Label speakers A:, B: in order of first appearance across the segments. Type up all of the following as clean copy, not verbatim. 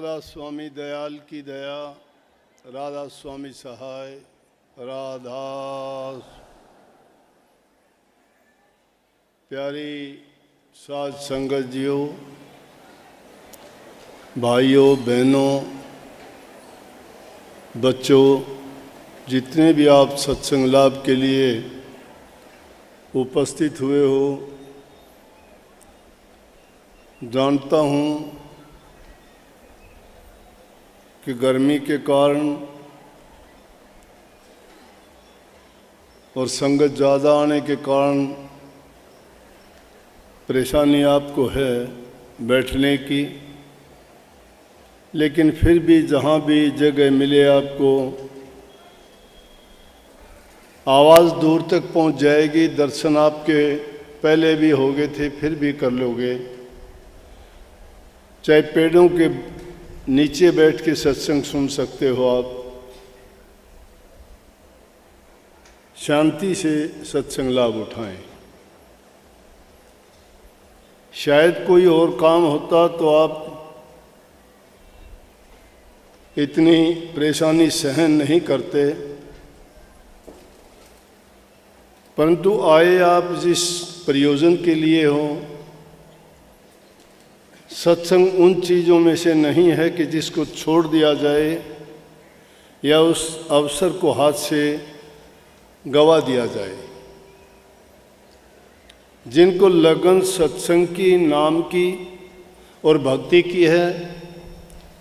A: राधा स्वामी दयाल की दया, राधा स्वामी सहाय, राधा। प्यारी साध संगत जियो, भाइयों बहनों, बच्चों, जितने भी आप सत्संग लाभ के लिए उपस्थित हुए हो, जानता हूँ कि गर्मी के कारण और संगत ज़्यादा आने के कारण परेशानी आपको है बैठने की, लेकिन फिर भी जहाँ भी जगह मिले आपको, आवाज़ दूर तक पहुँच जाएगी। दर्शन आपके पहले भी हो गए थे, फिर भी कर लोगे। चाहे पेड़ों के नीचे बैठ के सत्संग सुन सकते हो आप, शांति से सत्संग लाभ उठाएं। शायद कोई और काम होता तो आप इतनी परेशानी सहन नहीं करते, परंतु आए आप जिस प्रयोजन के लिए हो, सत्संग उन चीज़ों में से नहीं है कि जिसको छोड़ दिया जाए या उस अवसर को हाथ से गवा दिया जाए। जिनको लगन सत्संग की, नाम की और भक्ति की है,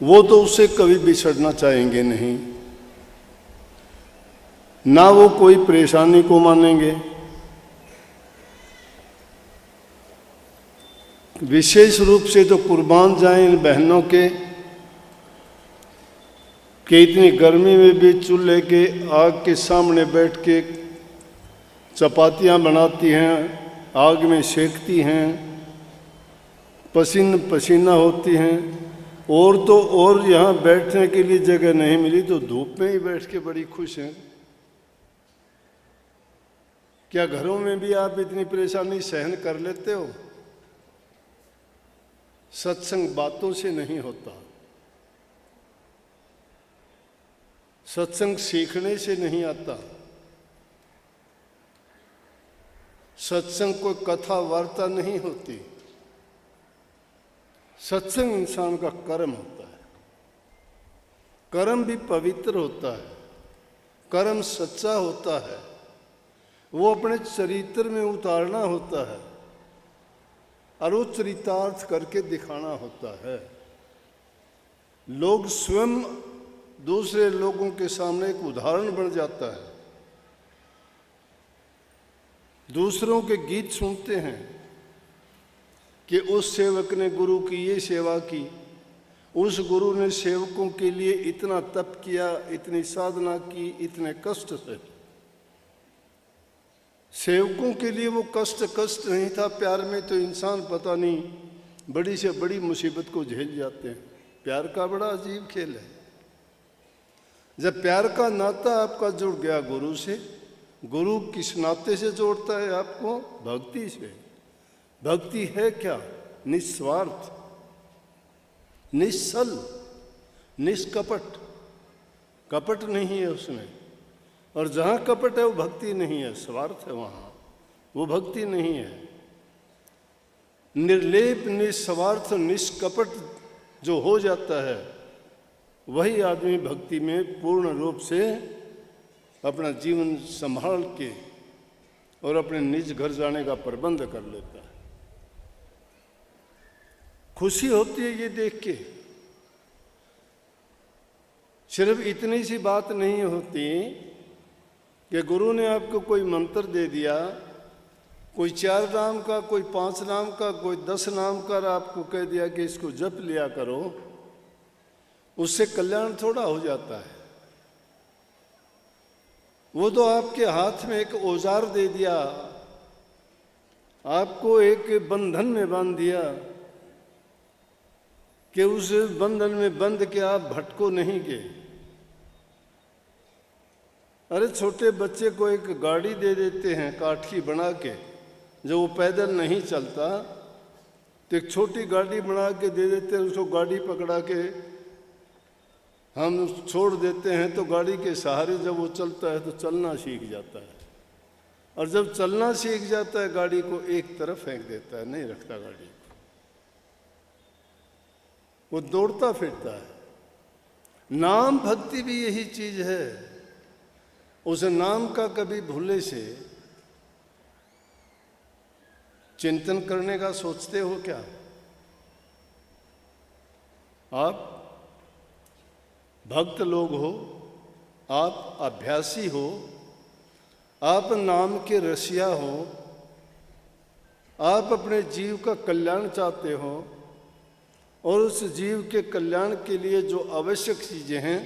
A: वो तो उससे कभी बिछड़ना चाहेंगे नहीं, ना वो कोई परेशानी को मानेंगे। विशेष रूप से तो कुर्बान जाएं इन बहनों के कि इतनी गर्मी में भी चूल्हे के आग के सामने बैठ के चपातियाँ बनाती हैं, आग में सेकती हैं, पसीना पसीना होती हैं, और तो और यहाँ बैठने के लिए जगह नहीं मिली तो धूप में ही बैठ के बड़ी खुश हैं। क्या घरों में भी आप इतनी परेशानी सहन कर लेते हो? सत्संग बातों से नहीं होता, सत्संग सीखने से नहीं आता, सत्संग कोई कथा वार्ता नहीं होती। सत्संग इंसान का कर्म होता है, कर्म भी पवित्र होता है, कर्म सच्चा होता है, वो अपने चरित्र में उतारना होता है और वो चरितार्थ करके दिखाना होता है। लोग स्वयं दूसरे लोगों के सामने एक उदाहरण बन जाता है। दूसरों के गीत सुनते हैं कि उस सेवक ने गुरु की ये सेवा की, उस गुरु ने सेवकों के लिए इतना तप किया, इतनी साधना की, इतने कष्ट से। सेवकों के लिए वो कष्ट नहीं था, प्यार में तो इंसान पता नहीं बड़ी से बड़ी मुसीबत को झेल जाते हैं। प्यार का बड़ा अजीब खेल है। जब प्यार का नाता आपका जुड़ गया गुरु से, गुरु किस नाते से जोड़ता है आपको? भक्ति से। भक्ति है क्या? निस्वार्थ, निश्चल, निष्कपट। कपट नहीं है उसमें, और जहाँ कपट है वो भक्ति नहीं है, स्वार्थ है वहाँ, वो भक्ति नहीं है। निर्लेप, निस्वार्थ, निष्कपट जो हो जाता है, वही आदमी भक्ति में पूर्ण रूप से अपना जीवन संभाल के और अपने निज घर जाने का प्रबंध कर लेता है। खुशी होती है ये देख के। सिर्फ इतनी सी बात नहीं होती कि गुरु ने आपको कोई मंत्र दे दिया, कोई 4 नाम का, कोई 5 नाम का, कोई 10 नाम का, आपको कह दिया कि इसको जप लिया करो, उससे कल्याण थोड़ा हो जाता है। वो तो आपके हाथ में एक औजार दे दिया, आपको एक बंधन में बांध दिया कि उस बंधन में बंध के आप भटको नहीं गए। अरे छोटे बच्चे को एक गाड़ी दे देते हैं काठ की बना के, जो वो पैदल नहीं चलता, तो एक छोटी गाड़ी बना के दे देते हैं, उसको गाड़ी पकड़ा के हम छोड़ देते हैं तो गाड़ी के सहारे जब वो चलता है तो चलना सीख जाता है, और जब चलना सीख जाता है गाड़ी को एक तरफ फेंक देता है, नहीं रखता गाड़ी को, वो दौड़ता फिरता है। नाम भक्ति भी यही चीज है। उस नाम का कभी भूले से चिंतन करने का सोचते हो क्या? आप भक्त लोग हो, आप अभ्यासी हो, आप नाम के रसिया हो, आप अपने जीव का कल्याण चाहते हो, और उस जीव के कल्याण के लिए जो आवश्यक चीज़ें हैं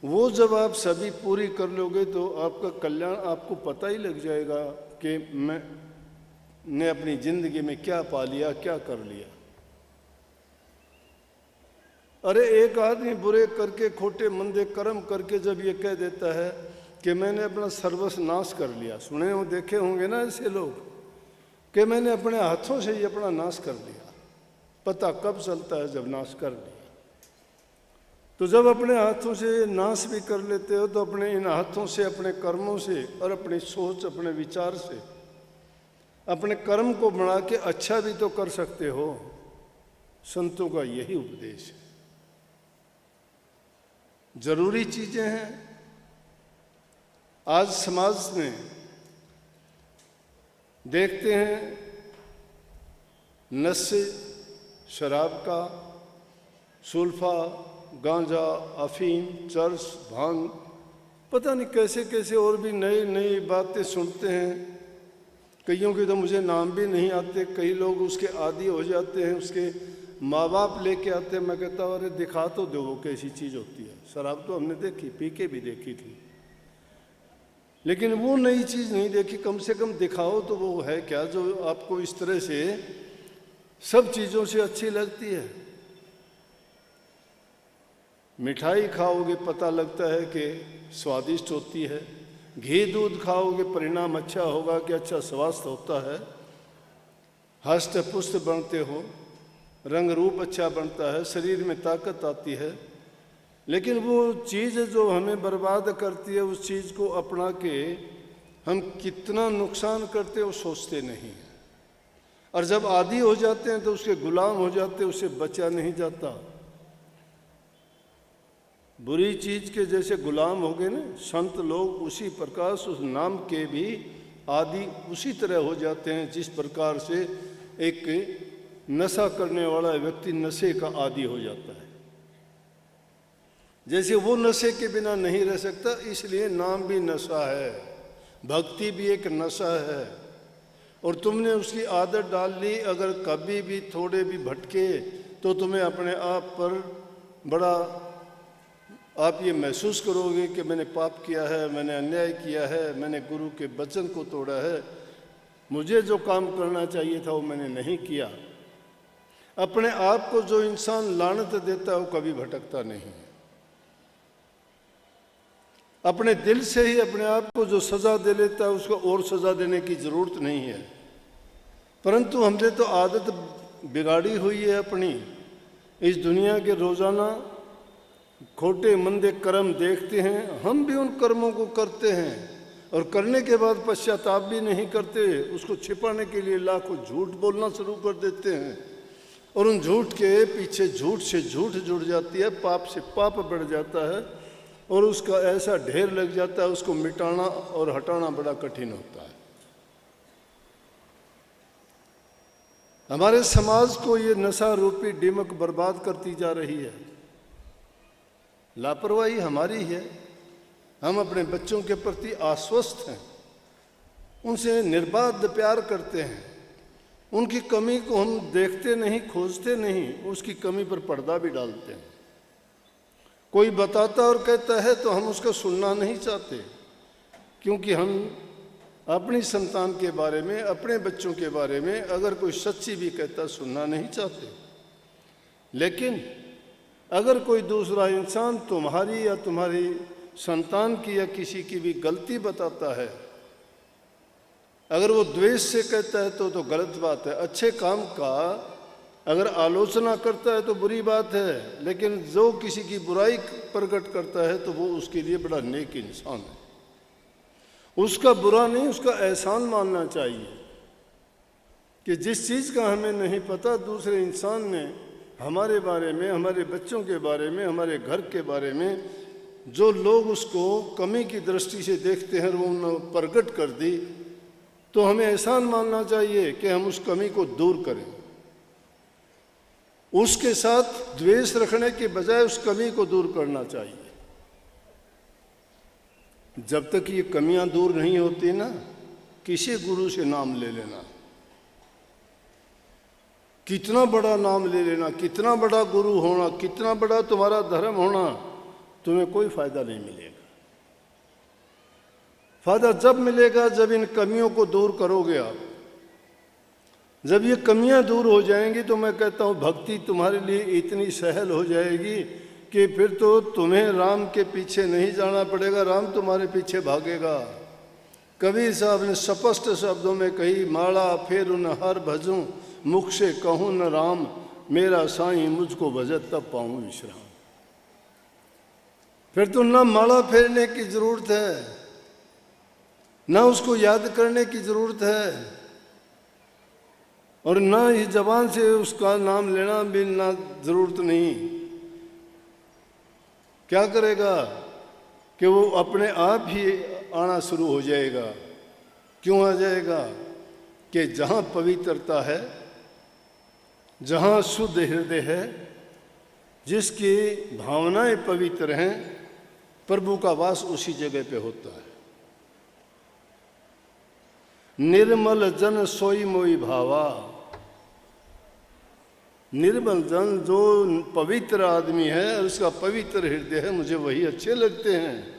A: वो जब आप सभी पूरी कर लोगे तो आपका कल्याण आपको पता ही लग जाएगा कि मैंने अपनी जिंदगी में क्या पा लिया, क्या कर लिया। अरे एक आदमी बुरे करके, खोटे मंदे कर्म करके जब ये कह देता है कि मैंने अपना सर्वस्व नाश कर लिया, सुने हो, देखे होंगे ना ऐसे लोग कि मैंने अपने हाथों से ही अपना नाश कर लिया। पता कब चलता है? जब नाश कर लिया। तो जब अपने हाथों से नाश भी कर लेते हो तो अपने इन हाथों से, अपने कर्मों से और अपनी सोच, अपने विचार से अपने कर्म को बढ़ा के अच्छा भी तो कर सकते हो। संतों का यही उपदेश है। जरूरी चीजें हैं। आज समाज में देखते हैं नशे, शराब का, सुल्फा, गांजा, अफीम, चरस, भांग, पता नहीं कैसे कैसे और भी नई नई बातें सुनते हैं। कईयों के तो मुझे नाम भी नहीं आते। कई लोग उसके आदी हो जाते हैं, उसके माँ बाप लेके आते हैं। मैं कहता हूँ अरे दिखा तो दो वो कैसी चीज़ होती है। शराब तो हमने देखी, पी के भी देखी थी, लेकिन वो नई चीज़ नहीं देखी। कम से कम दिखाओ तो वो है क्या जो आपको इस तरह से सब चीज़ों से अच्छी लगती है। मिठाई खाओगे पता लगता है कि स्वादिष्ट होती है। घी दूध खाओगे परिणाम अच्छा होगा कि अच्छा स्वास्थ्य होता है। हष्ट पुष्ट बनते हो, रंग रूप अच्छा बनता है, शरीर में ताकत आती है। लेकिन वो चीज़ जो हमें बर्बाद करती है, उस चीज़ को अपना के हम कितना नुकसान करते हैं वो सोचते नहीं। और जब आदी हो जाते हैं तो उसके गुलाम हो जाते हैं, उससे बचा नहीं जाता। बुरी चीज के जैसे गुलाम हो गए ना संत लोग, उसी प्रकार उस नाम के भी आदि उसी तरह हो जाते हैं जिस प्रकार से एक नशा करने वाला व्यक्ति नशे का आदी हो जाता है। जैसे वो नशे के बिना नहीं रह सकता, इसलिए नाम भी नशा है, भक्ति भी एक नशा है। और तुमने उसकी आदत डाल ली, अगर कभी भी थोड़े भी भटके तो तुम्हें अपने आप पर बड़ा आप ये महसूस करोगे कि मैंने पाप किया है, मैंने अन्याय किया है, मैंने गुरु के वचन को तोड़ा है, मुझे जो काम करना चाहिए था वो मैंने नहीं किया। अपने आप को जो इंसान लानत देता है वो कभी भटकता नहीं। अपने दिल से ही अपने आप को जो सजा दे लेता है उसको और सजा देने की जरूरत नहीं है। परंतु हमने तो आदत बिगाड़ी हुई है अपनी। इस दुनिया के रोजाना खोटे मंदे कर्म देखते हैं, हम भी उन कर्मों को करते हैं और करने के बाद पश्चाताप भी नहीं करते। उसको छिपाने के लिए लाखों झूठ बोलना शुरू कर देते हैं और उन झूठ के पीछे झूठ से झूठ जुड़ जाती है, पाप से पाप बढ़ जाता है और उसका ऐसा ढेर लग जाता है, उसको मिटाना और हटाना बड़ा कठिन होता है। हमारे समाज को ये नशा रूपी डिमक बर्बाद करती जा रही है। लापरवाही हमारी है। हम अपने बच्चों के प्रति आश्वस्त हैं, उनसे निर्बाध प्यार करते हैं, उनकी कमी को हम देखते नहीं, खोजते नहीं, उसकी कमी पर पर्दा भी डालते हैं। कोई बताता और कहता है तो हम उसका सुनना नहीं चाहते, क्योंकि हम अपनी संतान के बारे में, अपने बच्चों के बारे में अगर कोई सच्ची भी कहता सुनना नहीं चाहते। लेकिन अगर कोई दूसरा इंसान तुम्हारी या तुम्हारी संतान की या किसी की भी गलती बताता है, अगर वो द्वेष से कहता है तो गलत बात है। अच्छे काम का अगर आलोचना करता है तो बुरी बात है, लेकिन जो किसी की बुराई प्रकट करता है तो वो उसके लिए बड़ा नेक इंसान है। उसका बुरा नहीं, उसका एहसान मानना चाहिए कि जिस चीज़ का हमें नहीं पता दूसरे इंसान ने हमारे बारे में, हमारे बच्चों के बारे में, हमारे घर के बारे में जो लोग उसको कमी की दृष्टि से देखते हैं वो उन्होंने प्रकट कर दी, तो हमें एहसान मानना चाहिए कि हम उस कमी को दूर करें। उसके साथ द्वेष रखने के बजाय उस कमी को दूर करना चाहिए। जब तक ये कमियां दूर नहीं होती ना, किसी गुरु से नाम ले लेना, कितना बड़ा नाम ले लेना, कितना बड़ा गुरु होना, कितना बड़ा तुम्हारा धर्म होना, तुम्हें कोई फायदा नहीं मिलेगा। फायदा जब मिलेगा जब इन कमियों को दूर करोगे आप। जब ये कमियां दूर हो जाएंगी तो मैं कहता हूँ भक्ति तुम्हारे लिए इतनी सहल हो जाएगी कि फिर तो तुम्हें राम के पीछे नहीं जाना पड़ेगा, राम तुम्हारे पीछे भागेगा। कबीर साहब ने स्पष्ट शब्दों में कही, माला फेर न हर भजूं, मुख से कहूँ न राम, मेरा साईं मुझको भजत तब पाऊँ विश्राम। फिर तो ना माला फेरने की जरूरत है, ना उसको याद करने की जरूरत है, और ना इस जबान से उसका नाम लेना भी ना जरूरत नहीं। क्या करेगा कि वो अपने आप ही आना शुरू हो जाएगा। क्यों आ जाएगा? कि जहाँ पवित्रता है, जहाँ शुद्ध हृदय है, जिसकी भावनाएं पवित्र हैं, प्रभु का वास उसी जगह पे होता है। निर्मल जन सोई मोई भावा, निर्मल जन जो पवित्र आदमी है और उसका पवित्र हृदय है, मुझे वही अच्छे लगते हैं।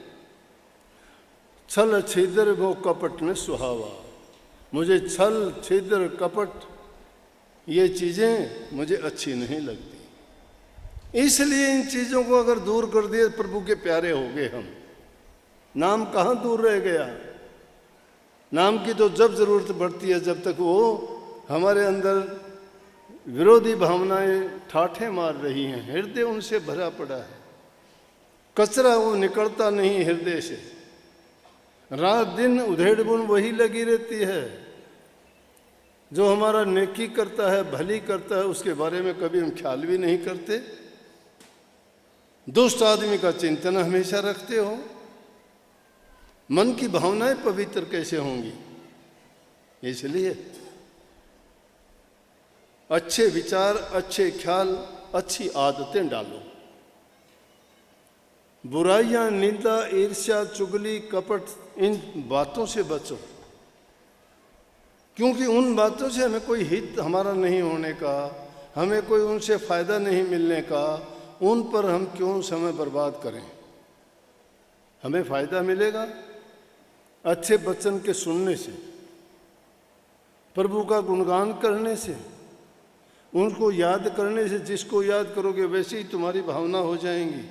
A: छल छिद्र वो कपट न सुहावा, मुझे छल छिद्र कपट ये चीज़ें मुझे अच्छी नहीं लगती। इसलिए इन चीज़ों को अगर दूर कर दिए, प्रभु के प्यारे हो गए हम। नाम कहाँ दूर रह गया? नाम की तो जब जरूरत पड़ती है, जब तक वो हमारे अंदर विरोधी भावनाएं ठाठे मार रही हैं, हृदय उनसे भरा पड़ा है, कचरा वो निकलता नहीं हृदय से। रात दिन उधेड़ बुन वही लगी रहती है। जो हमारा नेकी करता है, भली करता है, उसके बारे में कभी हम ख्याल भी नहीं करते। दुष्ट आदमी का चिंतन हमेशा रखते हो। मन की भावनाएं पवित्र कैसे होंगी? इसलिए अच्छे विचार, अच्छे ख्याल, अच्छी आदतें डालो। बुराइयां, निंदा, ईर्ष्या, चुगली, कपट, इन बातों से बचो, क्योंकि उन बातों से हमें कोई हित हमारा नहीं होने का, हमें कोई उनसे फायदा नहीं मिलने का। उन पर हम क्यों समय बर्बाद करें? हमें फायदा मिलेगा अच्छे वचन के सुनने से, प्रभु का गुणगान करने से, उनको याद करने से। जिसको याद करोगे वैसे ही तुम्हारी भावना हो जाएंगी।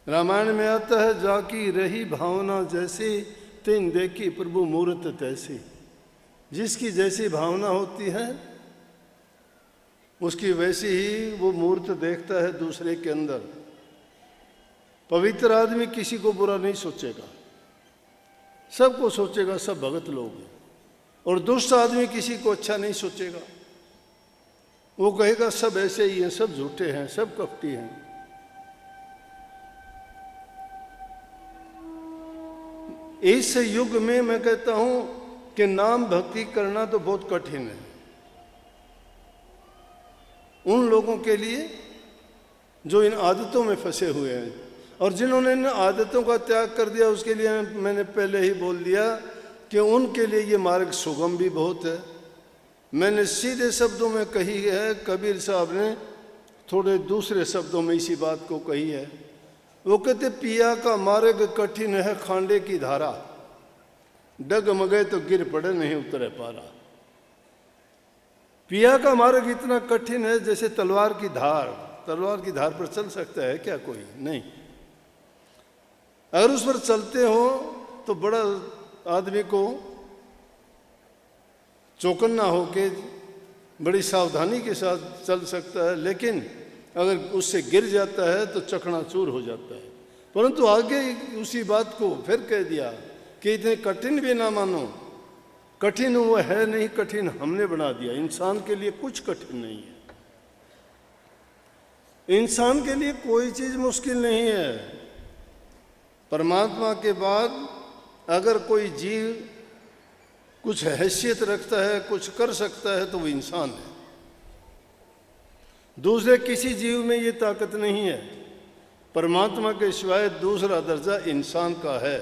A: रामायण में आता है, जाकी रही भावना जैसी, तिन देखी प्रभु मूर्त तैसी। जिसकी जैसी भावना होती है उसकी वैसी ही वो मूर्त देखता है दूसरे के अंदर। पवित्र आदमी किसी को बुरा नहीं सोचेगा, सबको सोचेगा सब भगत लोग हैं। और दुष्ट आदमी किसी को अच्छा नहीं सोचेगा, वो कहेगा सब ऐसे ही हैं, सब झूठे हैं, सब कपटी हैं। इस युग में मैं कहता हूं कि नाम भक्ति करना तो बहुत कठिन है उन लोगों के लिए जो इन आदतों में फंसे हुए हैं। और जिन्होंने इन आदतों का त्याग कर दिया, उसके लिए मैंने पहले ही बोल दिया कि उनके लिए ये मार्ग सुगम भी बहुत है। मैंने सीधे शब्दों में कही है, कबीर साहब ने थोड़े दूसरे शब्दों में इसी बात को कही है। वो कहते, पिया का मार्ग कठिन है खांडे की धारा, डगमगे तो गिर पड़े नहीं उतरे पारा। पिया का मार्ग इतना कठिन है जैसे तलवार की धार। तलवार की धार पर चल सकता है क्या कोई? नहीं। अगर उस पर चलते हो तो बड़ा आदमी को चौकन्ना होके बड़ी सावधानी के साथ चल सकता है, लेकिन अगर उससे गिर जाता है तो चकनाचूर हो जाता है। परंतु आगे उसी बात को फिर कह दिया कि इतने कठिन भी ना मानो। कठिन वो है नहीं, कठिन हमने बना दिया। इंसान के लिए कुछ कठिन नहीं है, इंसान के लिए कोई चीज मुश्किल नहीं है। परमात्मा के बाद अगर कोई जीव कुछ हैसियत रखता है, कुछ कर सकता है, तो वो इंसान है। दूसरे किसी जीव में ये ताकत नहीं है। परमात्मा के सिवाय दूसरा दर्जा इंसान का है।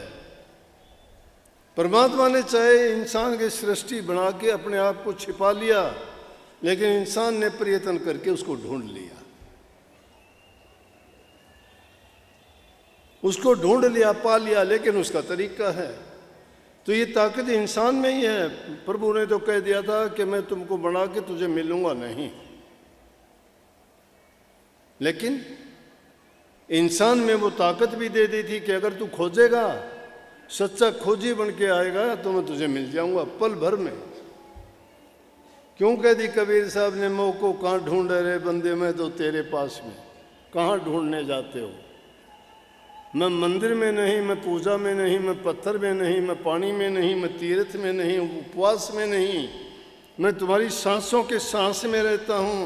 A: परमात्मा ने चाहे इंसान की सृष्टि बना के अपने आप को छिपा लिया, लेकिन इंसान ने प्रयत्न करके उसको ढूंढ लिया, उसको ढूंढ लिया, पा लिया, लेकिन उसका तरीका है। तो ये ताकत इंसान में ही है। प्रभु ने तो कह दिया था कि मैं तुमको बना के तुझे मिलूंगा नहीं, लेकिन इंसान में वो ताकत भी दे दी थी कि अगर तू खोजेगा, सच्चा खोजी बन के आएगा, तो मैं तुझे मिल जाऊंगा पल भर में। क्यों कह दी कबीर साहब ने, मोह को कहाँ ढूंढे रे बंदे, मैं तो तेरे पास में। कहाँ ढूंढने जाते हो? मैं मंदिर में नहीं, मैं पूजा में नहीं, मैं पत्थर में नहीं, मैं पानी में नहीं, मैं तीर्थ में नहीं, उपवास में नहीं, मैं तुम्हारी सांसों के सांस में रहता हूँ।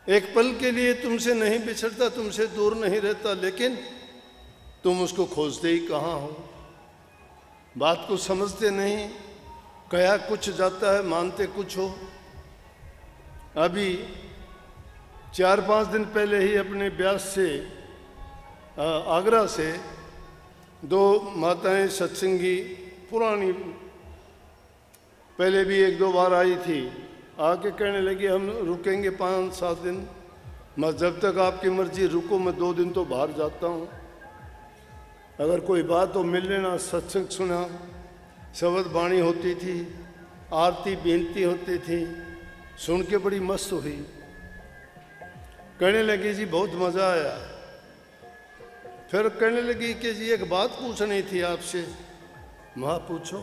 A: एक पल के लिए तुमसे नहीं बिछड़ता, तुमसे दूर नहीं रहता, लेकिन तुम उसको खोजते ही कहाँ हो? बात को समझते नहीं, कहा कुछ जाता है, मानते कुछ हो। अभी 4-5 दिन पहले ही अपने ब्यास से आगरा से 2 माताएं सत्संगी, पुरानी, पहले भी 1-2 बार आई थी, आके कहने लगी हम रुकेंगे 5-7 दिन। मैं जब तक आपकी मर्जी, रुको, मैं 2 दिन तो बाहर जाता हूँ। अगर कोई बात हो मिल लेना। सत्संग सुना, शब्द वाणी होती थी, आरती बेनती होती थी, सुन के बड़ी मस्त हुई। कहने लगी जी बहुत मज़ा आया। फिर कहने लगी कि जी एक बात पूछनी थी आपसे। माँ पूछो,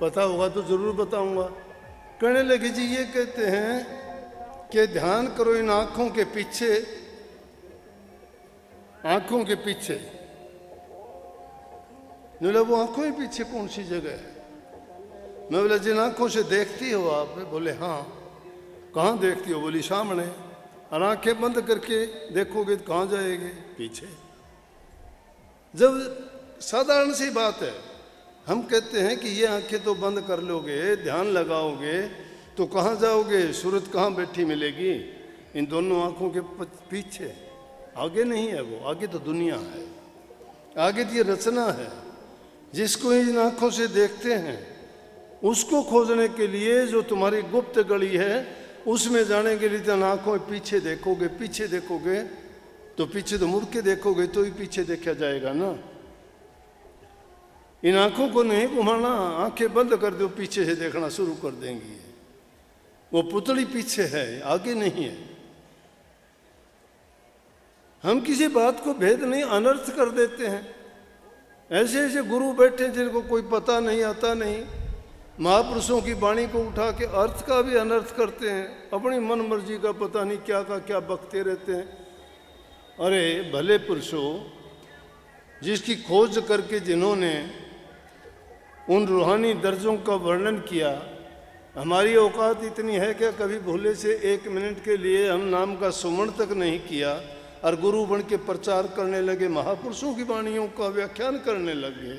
A: पता होगा तो ज़रूर बताऊंगा। कहने लगी जी ये कहते हैं कि ध्यान करो इन आँखों के पीछे, आँखों के पीछे। बोला वो आँखों के पीछे कौन सी जगह है? मैं बोला जिन आँखों से देखती हो आप। बोले हाँ। कहाँ देखती हो? बोली सामने। और आँखें बंद करके देखोगे तो कहाँ जाएगी? पीछे। जब साधारण सी बात है, हम कहते हैं कि ये आंखें तो बंद कर लोगे, ध्यान लगाओगे तो कहाँ जाओगे? सूरत कहाँ बैठी मिलेगी? इन दोनों आंखों के पीछे। आगे नहीं है वो, आगे तो दुनिया है, आगे तो ये रचना है। जिसको इन आंखों से देखते हैं उसको खोजने के लिए जो तुम्हारी गुप्त गली है उसमें जाने के लिए तो आंखों पीछे देखोगे, पीछे देखोगे तो पीछे तो मुड़ के देखोगे तो ही पीछे देखा जाएगा ना। इन आंखों को नहीं घुमाना, आंखें बंद कर दो, पीछे से देखना शुरू कर देंगी। वो पुतली पीछे है, आगे नहीं है। हम किसी बात को भेद नहीं, अनर्थ कर देते हैं। ऐसे ऐसे गुरु बैठे जिनको कोई पता नहीं, आता नहीं, महापुरुषों की वाणी को उठा के अर्थ का भी अनर्थ करते हैं। अपनी मन मर्जी का पता नहीं क्या का क्या बकते रहते हैं। अरे भले पुरुषों, जिसकी खोज करके जिन्होंने उन रूहानी दर्जों का वर्णन किया, हमारी औकात इतनी है क्या कभी भूले से 1 मिनट के लिए हम नाम का सुमरण तक नहीं किया और गुरु बन के प्रचार करने लगे, महापुरुषों की वाणियों का व्याख्यान करने लगे।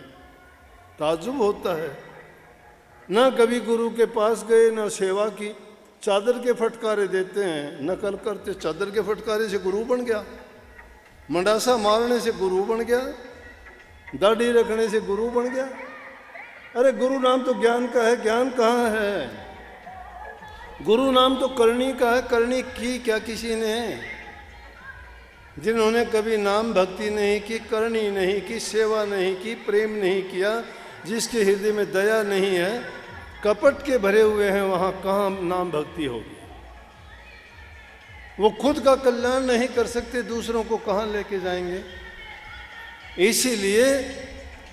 A: ताज्जुब होता है। ना कभी गुरु के पास गए, ना सेवा की। चादर के फटकारे देते हैं, नकल करते। चादर के फटकारे से गुरु बन गया, मंडासा मारने से गुरु बन गया, दाढ़ी रखने से गुरु बन गया। अरे गुरु नाम तो ज्ञान का है, ज्ञान कहाँ है? गुरु नाम तो करनी का है, करनी की क्या किसी ने? जिन्होंने कभी नाम भक्ति नहीं की, करनी नहीं की, सेवा नहीं की, प्रेम नहीं किया, जिसके हृदय में दया नहीं है, कपट के भरे हुए हैं, वहाँ कहाँ नाम भक्ति होगी? वो खुद का कल्याण नहीं कर सकते, दूसरों को कहाँ लेके जाएंगे? इसीलिए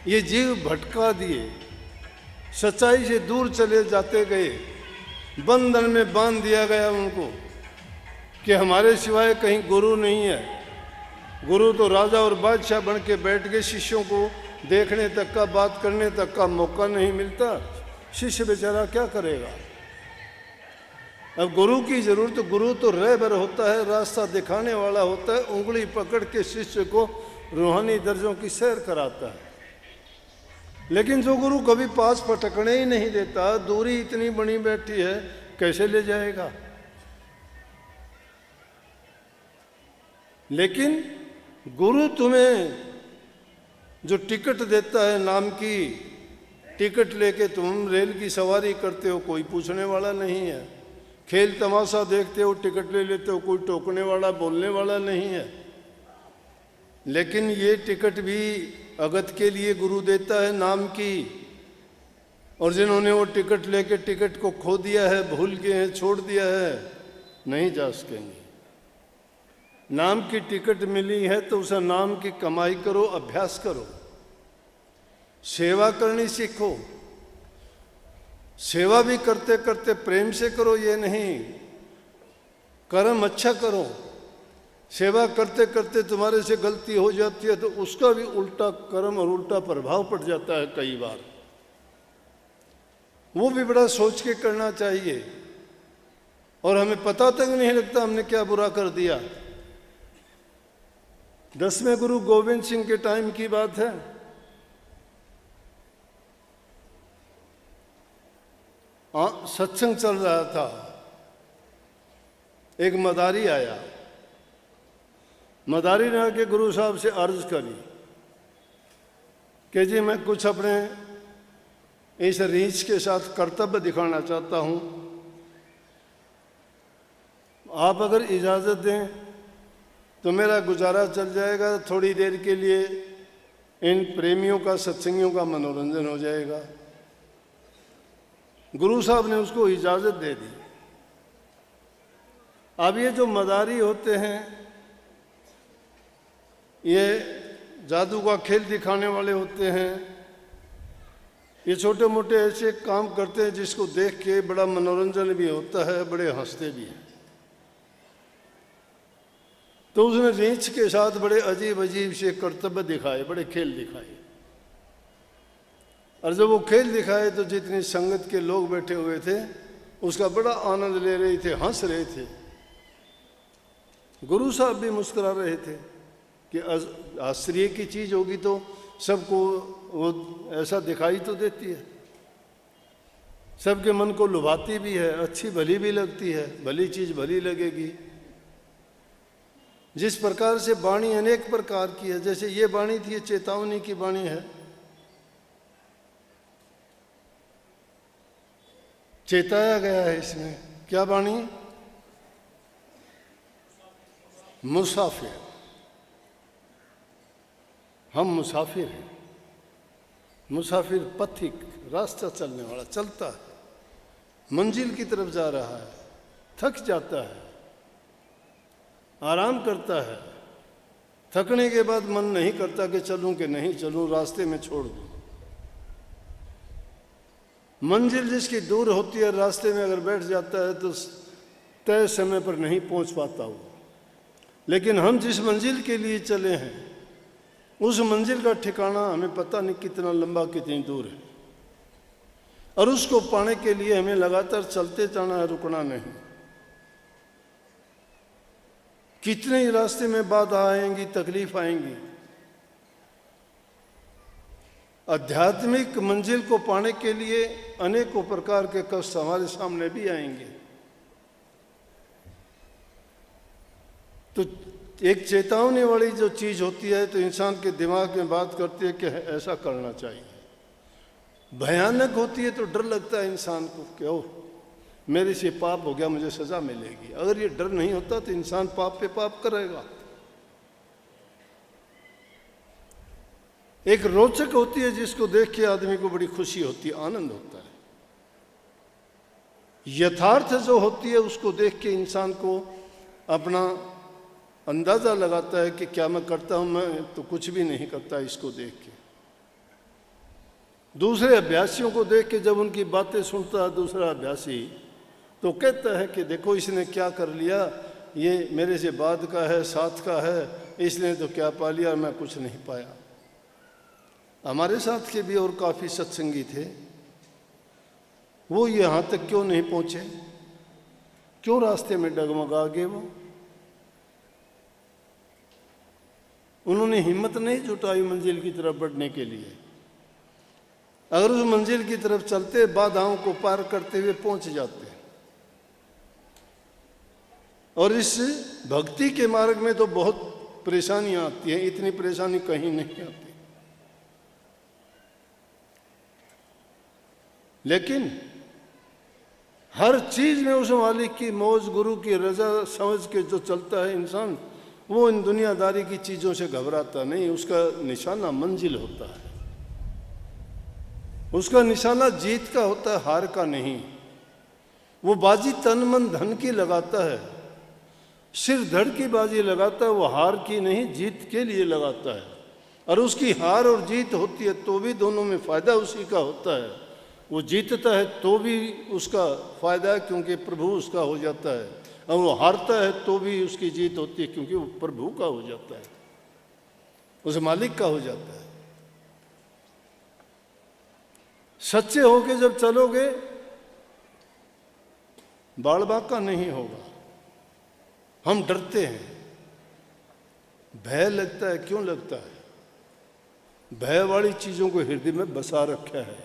A: ये जीव भटका दिए, सच्चाई से दूर चले जाते गए। बंधन में बांध दिया गया उनको कि हमारे सिवाय कहीं गुरु नहीं है। गुरु तो राजा और बादशाह बन के बैठ गए, शिष्यों को देखने तक का, बात करने तक का मौका नहीं मिलता। शिष्य बेचारा क्या करेगा? अब गुरु की जरूरत, गुरु तो रहबर होता है, रास्ता दिखाने वाला होता है, उंगली पकड़ के शिष्य को रूहानी दर्जों की सैर कराता है। लेकिन जो गुरु कभी पास पटकने ही नहीं देता, दूरी इतनी बनी बैठी है, कैसे ले जाएगा? लेकिन गुरु तुम्हें जो टिकट देता है, नाम की टिकट लेके तुम रेल की सवारी करते हो, कोई पूछने वाला नहीं है। खेल तमाशा देखते हो, टिकट ले लेते हो, कोई टोकने वाला, बोलने वाला नहीं है। लेकिन ये टिकट भी अगत के लिए गुरु देता है, नाम की। और जिन्होंने वो टिकट लेके टिकट को खो दिया है, भूल गए हैं, छोड़ दिया है, नहीं जा सकेंगे। नाम की टिकट मिली है तो उस नाम की कमाई करो, अभ्यास करो, सेवा करनी सीखो। सेवा भी करते करते प्रेम से करो, ये नहीं, कर्म अच्छा करो। सेवा करते करते तुम्हारे से गलती हो जाती है तो उसका भी उल्टा कर्म और उल्टा प्रभाव पड़ जाता है कई बार। वो भी बड़ा सोच के करना चाहिए, और हमें पता तक नहीं लगता हमने क्या बुरा कर दिया। 10वें गुरु गोविंद सिंह के टाइम की बात है। सत्संग चल रहा था, एक मदारी आया। मदारी ने आके गुरु साहब से अर्ज करी कि जी मैं कुछ अपने इस रीछ के साथ कर्तव्य दिखाना चाहता हूँ, आप अगर इजाज़त दें तो मेरा गुजारा चल जाएगा, थोड़ी देर के लिए इन प्रेमियों का, सत्संगियों का मनोरंजन हो जाएगा। गुरु साहब ने उसको इजाज़त दे दी। अब ये जो मदारी होते हैं, ये जादू का खेल दिखाने वाले होते हैं, ये छोटे मोटे ऐसे काम करते हैं जिसको देख के बड़ा मनोरंजन भी होता है, बड़े हंसते भी हैं। तो उसने रीछ के साथ बड़े अजीब अजीब से कर्तव्य दिखाए, बड़े खेल दिखाए। और जब वो खेल दिखाए तो जितनी संगत के लोग बैठे हुए थे उसका बड़ा आनंद ले रहे थे, हंस रहे थे। गुरु साहब भी मुस्कुरा रहे थे कि आश्चर्य की चीज़ होगी तो सबको वो ऐसा दिखाई तो देती है, सबके मन को लुभाती भी है, अच्छी भली भी लगती है, भली चीज़ भली लगेगी। जिस प्रकार से वाणी अनेक प्रकार की है, जैसे ये वाणी थी, ये चेतावनी की वाणी है। चेताया गया है इसमें, क्या वाणी? मुसाफिर, हम मुसाफिर हैं। मुसाफिर पथिक, रास्ता चलने वाला, चलता है, मंजिल की तरफ जा रहा है, थक जाता है, आराम करता है। थकने के बाद मन नहीं करता कि चलूं कि नहीं चलूं, रास्ते में छोड़ दूं। मंजिल जिसकी दूर होती है, रास्ते में अगर बैठ जाता है तो तय समय पर नहीं पहुंच पाता वो। लेकिन हम जिस मंजिल के लिए चले हैं, उस मंजिल का ठिकाना हमें पता नहीं कितना लंबा, कितनी दूर है, और उसको पाने के लिए हमें लगातार चलते जाना है, रुकना नहीं। कितने ही रास्ते में बाधा आएंगी, तकलीफ आएंगी। आध्यात्मिक मंजिल को पाने के लिए अनेकों प्रकार के कष्ट हमारे सामने भी आएंगे। तो एक चेतावनी वाली जो चीज़ होती है तो इंसान के दिमाग में बात करती है कि ऐसा करना चाहिए। भयानक होती है तो डर लगता है इंसान को कि ओह मेरे से पाप हो गया, मुझे सज़ा मिलेगी। अगर ये डर नहीं होता तो इंसान पाप पे पाप करेगा। एक रोचक होती है जिसको देख के आदमी को बड़ी खुशी होती है, आनंद होता है। यथार्थ जो होती है उसको देख के इंसान को अपना अंदाज़ा लगाता है कि क्या मैं करता हूँ, मैं तो कुछ भी नहीं करता। इसको देख के दूसरे अभ्यासियों को देख के जब उनकी बातें सुनता है दूसरा अभ्यासी, तो कहता है कि देखो इसने क्या कर लिया, ये मेरे से बाद का है, साथ का है, इसने तो क्या पा लिया, मैं कुछ नहीं पाया। हमारे साथ के भी और काफ़ी सत्संगी थे, वो यहाँ तक क्यों नहीं पहुँचे, क्यों रास्ते में डगमगा गए वो? उन्होंने हिम्मत नहीं जुटाई मंजिल की तरफ बढ़ने के लिए। अगर उस मंजिल की तरफ चलते, बाधाओं को पार करते हुए पहुंच जाते। और इस भक्ति के मार्ग में तो बहुत परेशानियां आती हैं, इतनी परेशानी कहीं नहीं आती। लेकिन हर चीज में उस मालिक की मौज, गुरु की रजा समझ के जो चलता है इंसान, वो इन दुनियादारी की चीजों से घबराता नहीं। उसका निशाना मंजिल होता है, उसका निशाना जीत का होता है, हार का नहीं। वो बाजी तन मन धन की लगाता है, सिर धड़ की बाजी लगाता है, वो हार की नहीं जीत के लिए लगाता है। और उसकी हार और जीत होती है तो भी दोनों में फायदा उसी का होता है। वो जीतता है तो भी उसका फायदा है क्योंकि प्रभु उसका हो जाता है, और वो हारता है तो भी उसकी जीत होती है क्योंकि वो प्रभु का हो जाता है, उस मालिक का हो जाता है। सच्चे होके जब चलोगे बाल बांका नहीं होगा। हम डरते हैं, भय लगता है। क्यों लगता है? भय वाली चीजों को हृदय में बसा रखा है।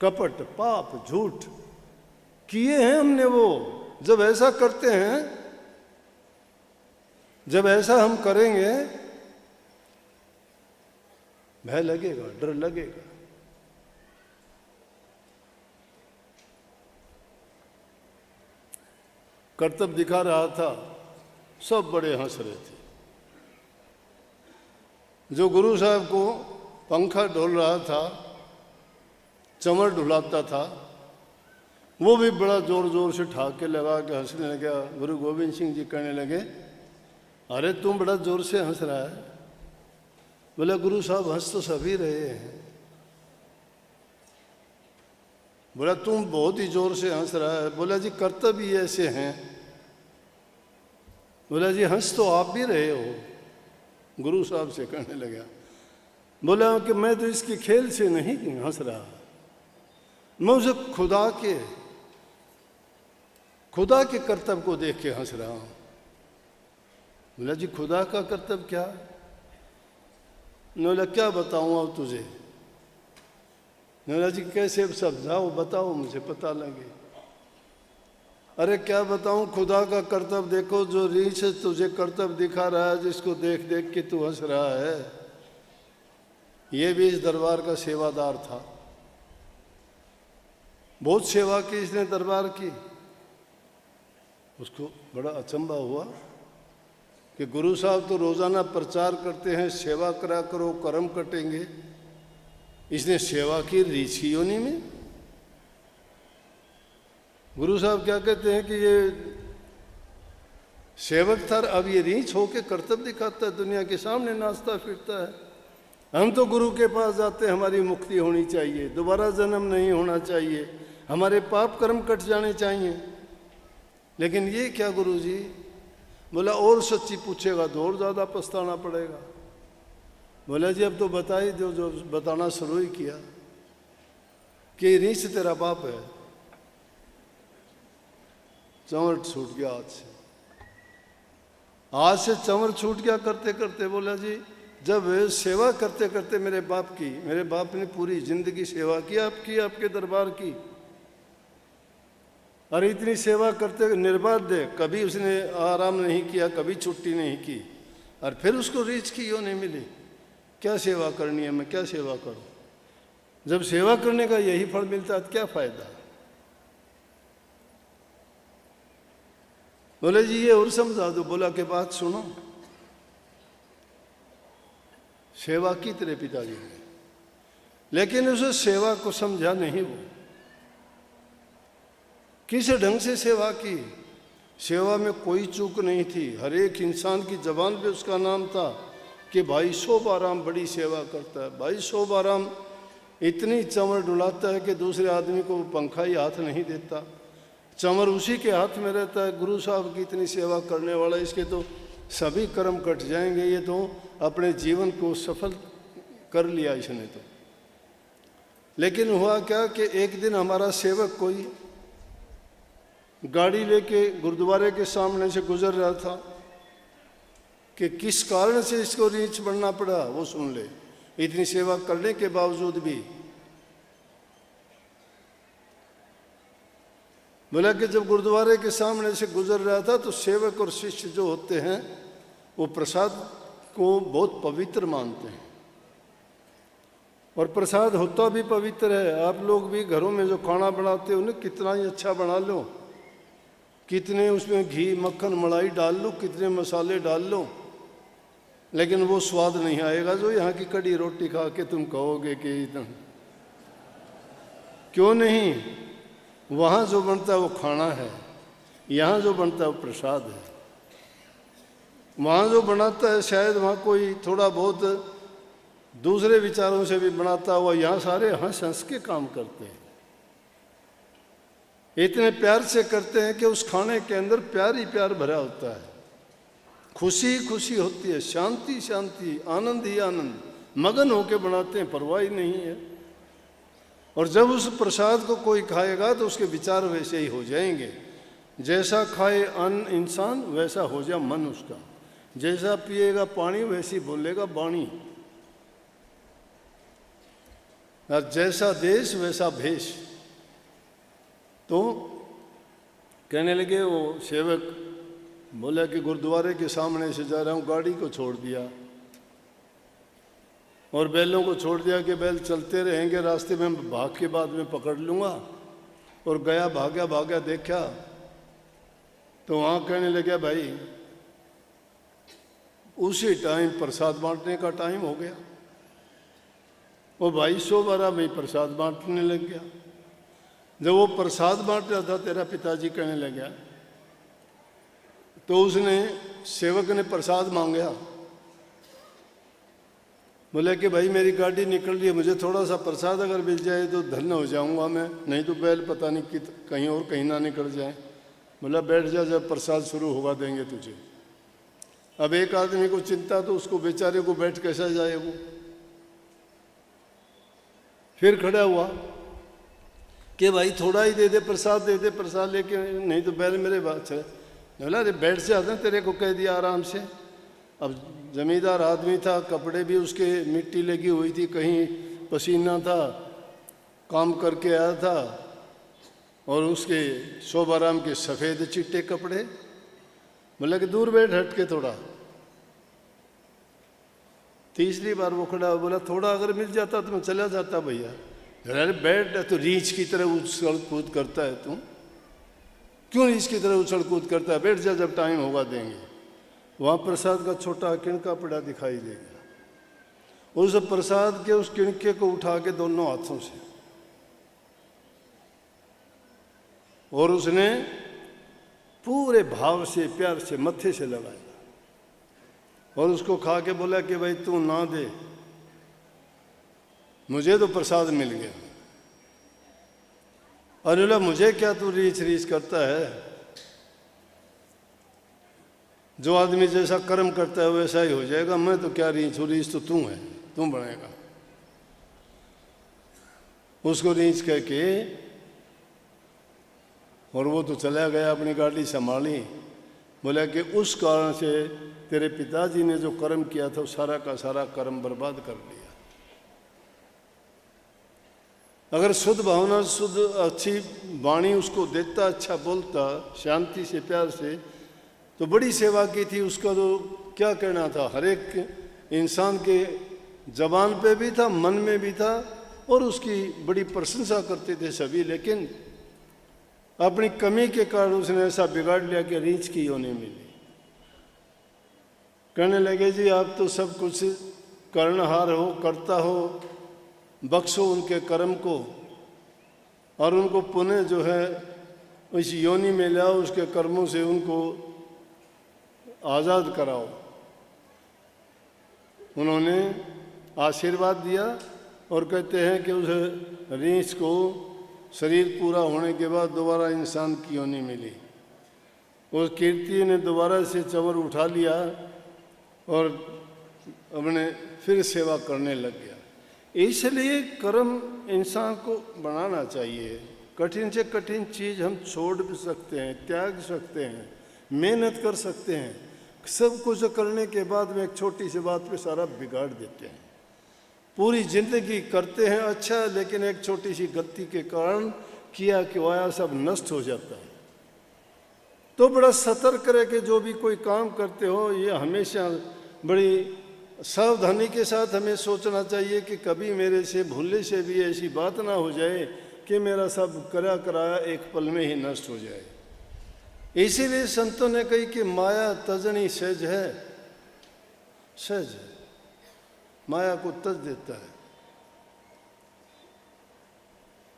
A: कपट, पाप, झूठ किए हैं हमने। वो जब ऐसा करते हैं, जब ऐसा हम करेंगे, भय लगेगा, डर लगेगा। कर्तव्य दिखा रहा था, सब बड़े हंस रहे थे। जो गुरु साहब को पंखा ढोल रहा था, चमर ढुलाता था, वो भी बड़ा जोर जोर से ठाके लगा के हंसने लगा। गुरु गोविंद सिंह जी कहने लगे, अरे तुम बड़ा जोर से हंस रहा है। बोला, गुरु साहब हंस तो सभी रहे हैं। बोला, तुम बहुत ही जोर से हंस रहा है। बोला, जी कर्तव्य ऐसे हैं। बोला, जी हंस तो आप भी रहे हो। गुरु साहब से कहने लगा। बोला कि मैं तो इसके खेल से नहीं हंस रहा, मैं उसे खुदा के कर्तव्य को देख के हंस रहा हूं। बोला, जी खुदा का कर्तव्य क्या? बोला, क्या बताऊं अब तुझे? बोला, जी कैसे समझाओ, बताओ, मुझे पता लगे। अरे क्या बताऊं, खुदा का कर्तव्य देखो। जो रीछ तुझे कर्तव्य दिखा रहा है, जिसको देख देख के तू हंस रहा है, ये भी इस दरबार का सेवादार था। बहुत सेवा की इसने दरबार की। उसको बड़ा अचंभा हुआ कि गुरु साहब तो रोजाना प्रचार करते हैं, सेवा करा करो, कर्म कटेंगे। इसने सेवा की रीछ की योनि में। गुरु साहब क्या कहते हैं कि ये सेवक था, अब ये रीछ होके कर्तव्य दिखाता है, दुनिया के सामने नाचता फिरता है। हम तो गुरु के पास जाते हैं, हमारी मुक्ति होनी चाहिए, दोबारा जन्म नहीं होना चाहिए, हमारे पाप कर्म कट जाने चाहिए। लेकिन ये क्या गुरु जी? बोला, और सच्ची पूछेगा तो और ज़्यादा पछताना पड़ेगा। बोला, जी अब तो बता ही दो, जो बताना शुरू ही किया कि रीछ तेरा बाप है। चंवर छूट गया आज से चंवर छूट गया करते करते। बोला, जी जब सेवा करते करते मेरे बाप ने पूरी जिंदगी सेवा की आपकी, आपके दरबार की, और इतनी सेवा करते निर्बाध है, कभी उसने आराम नहीं किया, कभी छुट्टी नहीं की, और फिर उसको रीछ की यो नहीं मिली। क्या सेवा करनी है, मैं क्या सेवा करूं? जब सेवा करने का यही फल मिलता है तो क्या फायदा? बोले, जी ये और समझा दो। बोला कि बात सुनो। सेवा की तेरे पिताजी ने, लेकिन उसे सेवा को समझा नहीं। वो किस ढंग से सेवा की? सेवा में कोई चूक नहीं थी। हर एक इंसान की जबान पे उसका नाम था कि भाई शोभाराम बड़ी सेवा करता है। भाई शोभाराम इतनी चंवर डुलाता है कि दूसरे आदमी को पंखा ही हाथ नहीं देता। चंवर उसी के हाथ में रहता है। गुरु साहब की इतनी सेवा करने वाला, इसके तो सभी कर्म कट जाएंगे। ये तो अपने जीवन को सफल कर लिया इसने तो। लेकिन हुआ क्या कि एक दिन हमारा सेवक कोई गाड़ी लेके गुरुद्वारे के सामने से गुजर रहा था कि किस कारण से इसको रीछ बनना पड़ा वो सुन ले, इतनी सेवा करने के बावजूद भी। बोला कि जब गुरुद्वारे के सामने से गुजर रहा था तो सेवक और शिष्य जो होते हैं वो प्रसाद को बहुत पवित्र मानते हैं, और प्रसाद होता भी पवित्र है। आप लोग भी घरों में जो खाना बनाते हो उन्हें कितना ही अच्छा बना लो, कितने उसमें घी मक्खन मलाई डाल लो, कितने मसाले डाल लो, लेकिन वो स्वाद नहीं आएगा जो यहाँ की कड़ी रोटी खा के तुम कहोगे कि एकदम। क्यों नहीं? वहाँ जो बनता है वो खाना है, यहाँ जो बनता है वो प्रसाद है। वहाँ जो बनाता है शायद वहाँ कोई थोड़ा बहुत दूसरे विचारों से भी बनाता हुआ, यहाँ सारे हंस हंस के काम करते हैं, इतने प्यार से करते हैं कि उस खाने के अंदर प्यार ही प्यार भरा होता है, खुशी ही खुशी होती है, शांति शांति, आनंद ही आनंद, मगन होके बनाते हैं, परवाह ही नहीं है। और जब उस प्रसाद को कोई खाएगा तो उसके विचार वैसे ही हो जाएंगे। जैसा खाए अन्न इंसान वैसा हो जाए मन उसका, जैसा पिएगा पानी वैसी बोलेगा वाणी, और जैसा देश वैसा भेष। तो कहने लगे वो सेवक, बोला कि गुरुद्वारे के सामने से जा रहा हूँ, गाड़ी को छोड़ दिया और बैलों को छोड़ दिया कि बैल चलते रहेंगे, रास्ते में भाग के बाद में पकड़ लूँगा। और गया, भागा भागा, देखा तो वहाँ कहने लगा भाई उसी टाइम प्रसाद बांटने का टाइम हो गया। वो भाई 112 में प्रसाद बांटने लग गया। जब वो प्रसाद बांट रहा था तेरा पिताजी कहने लगा, तो उसने सेवक ने प्रसाद मांगा। बोले कि भाई मेरी गाड़ी निकल रही है, मुझे थोड़ा सा प्रसाद अगर मिल जाए तो धन्य हो जाऊंगा मैं, नहीं तो बैल पता नहीं कि कहीं और कहीं ना निकल जाए। बोला बैठ जा, जब प्रसाद शुरू होगा देंगे तुझे। अब एक आदमी को चिंता तो उसको बेचारे को बैठ कैसा जाए वो। फिर खड़ा हुआ कि भाई थोड़ा ही दे दे प्रसाद, दे दे प्रसाद लेके, नहीं तो बैल मेरे बात है। बोला अरे बैठ जाते, तेरे को कह दिया आराम से। अब जमींदार आदमी था, कपड़े भी उसके मिट्टी लगी हुई थी, कहीं पसीना था, काम करके आया था, और उसके शोभाराम के सफ़ेद चिट्टे कपड़े। बोला कि दूर बैठ हट के थोड़ा। तीसरी बार वो खड़ा, बोला थोड़ा अगर मिल जाता तो मैं चला जाता भैया। अरे बैठ, तो रीछ की तरह उछल कूद करता है तू, क्यों रीछ की तरह उछल कूद करता है? बैठ जा, जब टाइम होगा देंगे। वहाँ प्रसाद का छोटा किणका पड़ा दिखाई देगा। उस प्रसाद के उस किणके को उठा के दोनों हाथों से, और उसने पूरे भाव से प्यार से मत्थे से लगाया और उसको खा के बोला कि भाई तू ना दे, मुझे तो प्रसाद मिल गया। और बोला मुझे क्या तू रीछ रीछ करता है, जो आदमी जैसा कर्म करता है वैसा ही हो जाएगा, मैं तो क्या रीछ हूँ, रीछ तो तू है, तू बनाएगा। उसको रीछ कह के और वो तो चला गया, अपनी गाड़ी संभाली। बोला कि उस कारण से तेरे पिताजी ने जो कर्म किया था सारा का सारा कर्म बर्बाद कर दिया। अगर शुद्ध भावना, शुद्ध अच्छी वाणी उसको देता, अच्छा बोलता, शांति से प्यार से, तो बड़ी सेवा की थी। उसका तो क्या कहना था, हर एक इंसान के जबान पे भी था, मन में भी था, और उसकी बड़ी प्रशंसा करते थे सभी। लेकिन अपनी कमी के कारण उसने ऐसा बिगाड़ लिया कि रीछ की होने मिली। कहने लगे जी आप तो सब कुछ कर्णहार हो, करता हो, बख्शो उनके कर्म को और उनको पुनः जो है इस योनि में लाओ, उसके कर्मों से उनको आज़ाद कराओ। उन्होंने आशीर्वाद दिया और कहते हैं कि उस रीछ को शरीर पूरा होने के बाद दोबारा इंसान की योनि मिली। उस कीर्ति ने दोबारा से चंवर उठा लिया और अपने फिर सेवा करने लग गया। इसलिए कर्म इंसान को बनाना चाहिए। कठिन से कठिन चीज़ हम छोड़ भी सकते हैं, त्याग सकते हैं, मेहनत कर सकते हैं। सब कुछ करने के बाद में एक छोटी सी बात पे सारा बिगाड़ देते हैं। पूरी जिंदगी करते हैं अच्छा, लेकिन एक छोटी सी गलती के कारण किया किवाया सब नष्ट हो जाता है। तो बड़ा सतर्क रह के जो भी कोई काम करते हो, ये हमेशा बड़ी सावधानी के साथ हमें सोचना चाहिए कि कभी मेरे से भूलने से भी ऐसी बात ना हो जाए कि मेरा सब करा कराया एक पल में ही नष्ट हो जाए। इसीलिए संतों ने कही कि माया तजनी सहज है, सहज है, माया को तज देता है।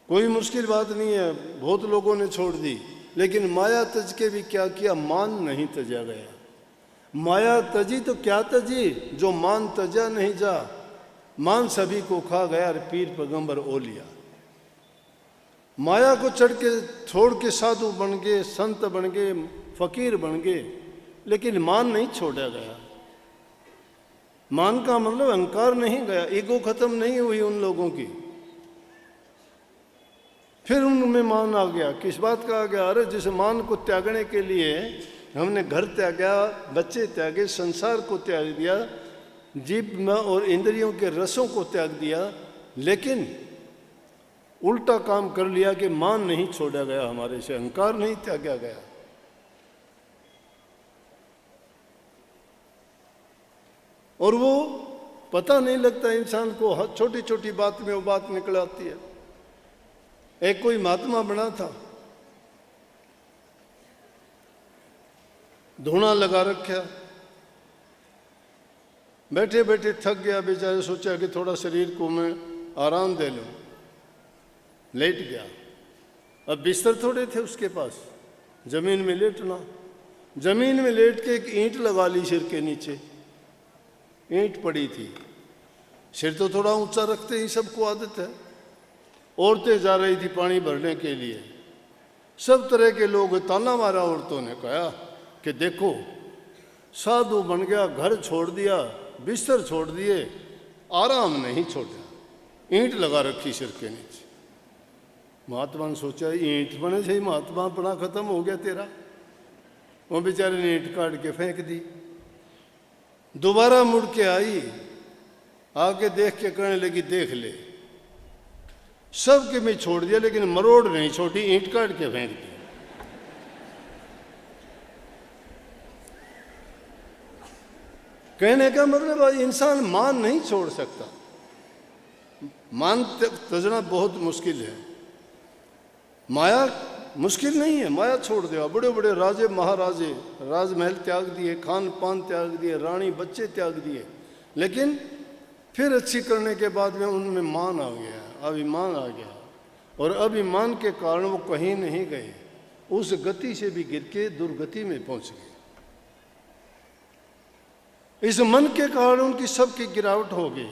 A: कोई मुश्किल बात नहीं है, बहुत लोगों ने छोड़ दी, लेकिन माया तज के भी क्या किया, मान नहीं तजा गया। माया तजी तो क्या तजी, जो मान तजा नहीं जा, मान सभी को खा गया और पीर पैगंबर ओ लिया। माया को चढ़ के छोड़ के साधु बन गए, संत बन गए, फकीर बन गए, लेकिन मान नहीं छोड़ा गया। मान का मतलब अहंकार नहीं गया, ईगो खत्म नहीं हुई उन लोगों की। फिर उनमें मान आ गया। किस बात का आ गया, अरे जिस मान को त्यागने के लिए हमने घर त्यागा, बच्चे त्यागे, संसार को त्याग दिया, जीभ में और इंद्रियों के रसों को त्याग दिया, लेकिन उल्टा काम कर लिया कि मान नहीं छोड़ा गया, हमारे से अहंकार नहीं त्यागा गया। और वो पता नहीं लगता इंसान को, हर छोटी छोटी बात में वो बात निकल आती है। एक कोई महात्मा बना था, धुना लगा रखा, बैठे बैठे थक गया बेचारे, सोचा कि थोड़ा शरीर को मैं आराम दे लूं, लेट गया। अब बिस्तर थोड़े थे उसके पास, जमीन में लेटना। जमीन में लेट के एक ईंट लगा ली सिर के नीचे, ईंट पड़ी थी। सिर तो थोड़ा ऊंचा रखते ही सबको आदत है। औरतें जा रही थी पानी भरने के लिए, सब तरह के लोग, ताना मारा औरतों ने, कहा कि देखो साधु बन गया, घर छोड़ दिया, बिस्तर छोड़ दिए, आराम नहीं छोड़ा, ईंट लगा रखी सिर के नीचे। महात्मा ने सोचा ईंट बने से ही महात्मा पना खत्म हो गया तेरा। वो बेचारे ने ईंट काट के फेंक दी। दोबारा मुड़ के आई, आके देख के कहने लगी देख ले, सब के मैं छोड़ दिया लेकिन मरोड़ नहीं छोड़ी, ईंट काट के फेंक दी। कहने का मतलब इंसान मान नहीं छोड़ सकता। मान तजना बहुत मुश्किल है। माया मुश्किल नहीं है, माया छोड़ दिया। बड़े बड़े राजे महाराजे राजमहल त्याग दिए, खान पान त्याग दिए, रानी बच्चे त्याग दिए, लेकिन फिर अच्छी करने के बाद में उनमें मान आ गया, अभिमान आ गया, और अभिमान के कारण वो कहीं नहीं गए, उस गति से भी गिर के दुर्गति में पहुंच गए। इस मन के कारण उनकी सबकी गिरावट हो गई।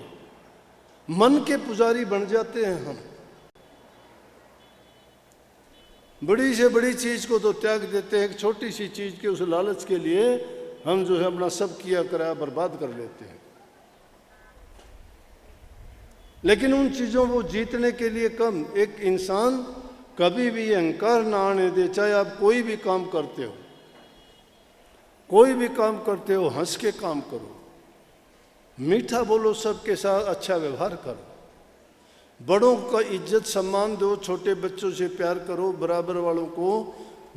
A: मन के पुजारी बन जाते हैं हम। बड़ी से बड़ी चीज को तो त्याग देते हैं, एक छोटी सी चीज के उस लालच के लिए हम जो है अपना सब किया कराया बर्बाद कर लेते हैं। लेकिन उन चीजों को जीतने के लिए कम, एक इंसान कभी भी अहंकार ना आने दे। चाहे आप कोई भी काम करते हो, कोई भी काम करते हो, हंस के काम करो, मीठा बोलो, सबके साथ अच्छा व्यवहार करो, बड़ों का इज्जत सम्मान दो, छोटे बच्चों से प्यार करो, बराबर वालों को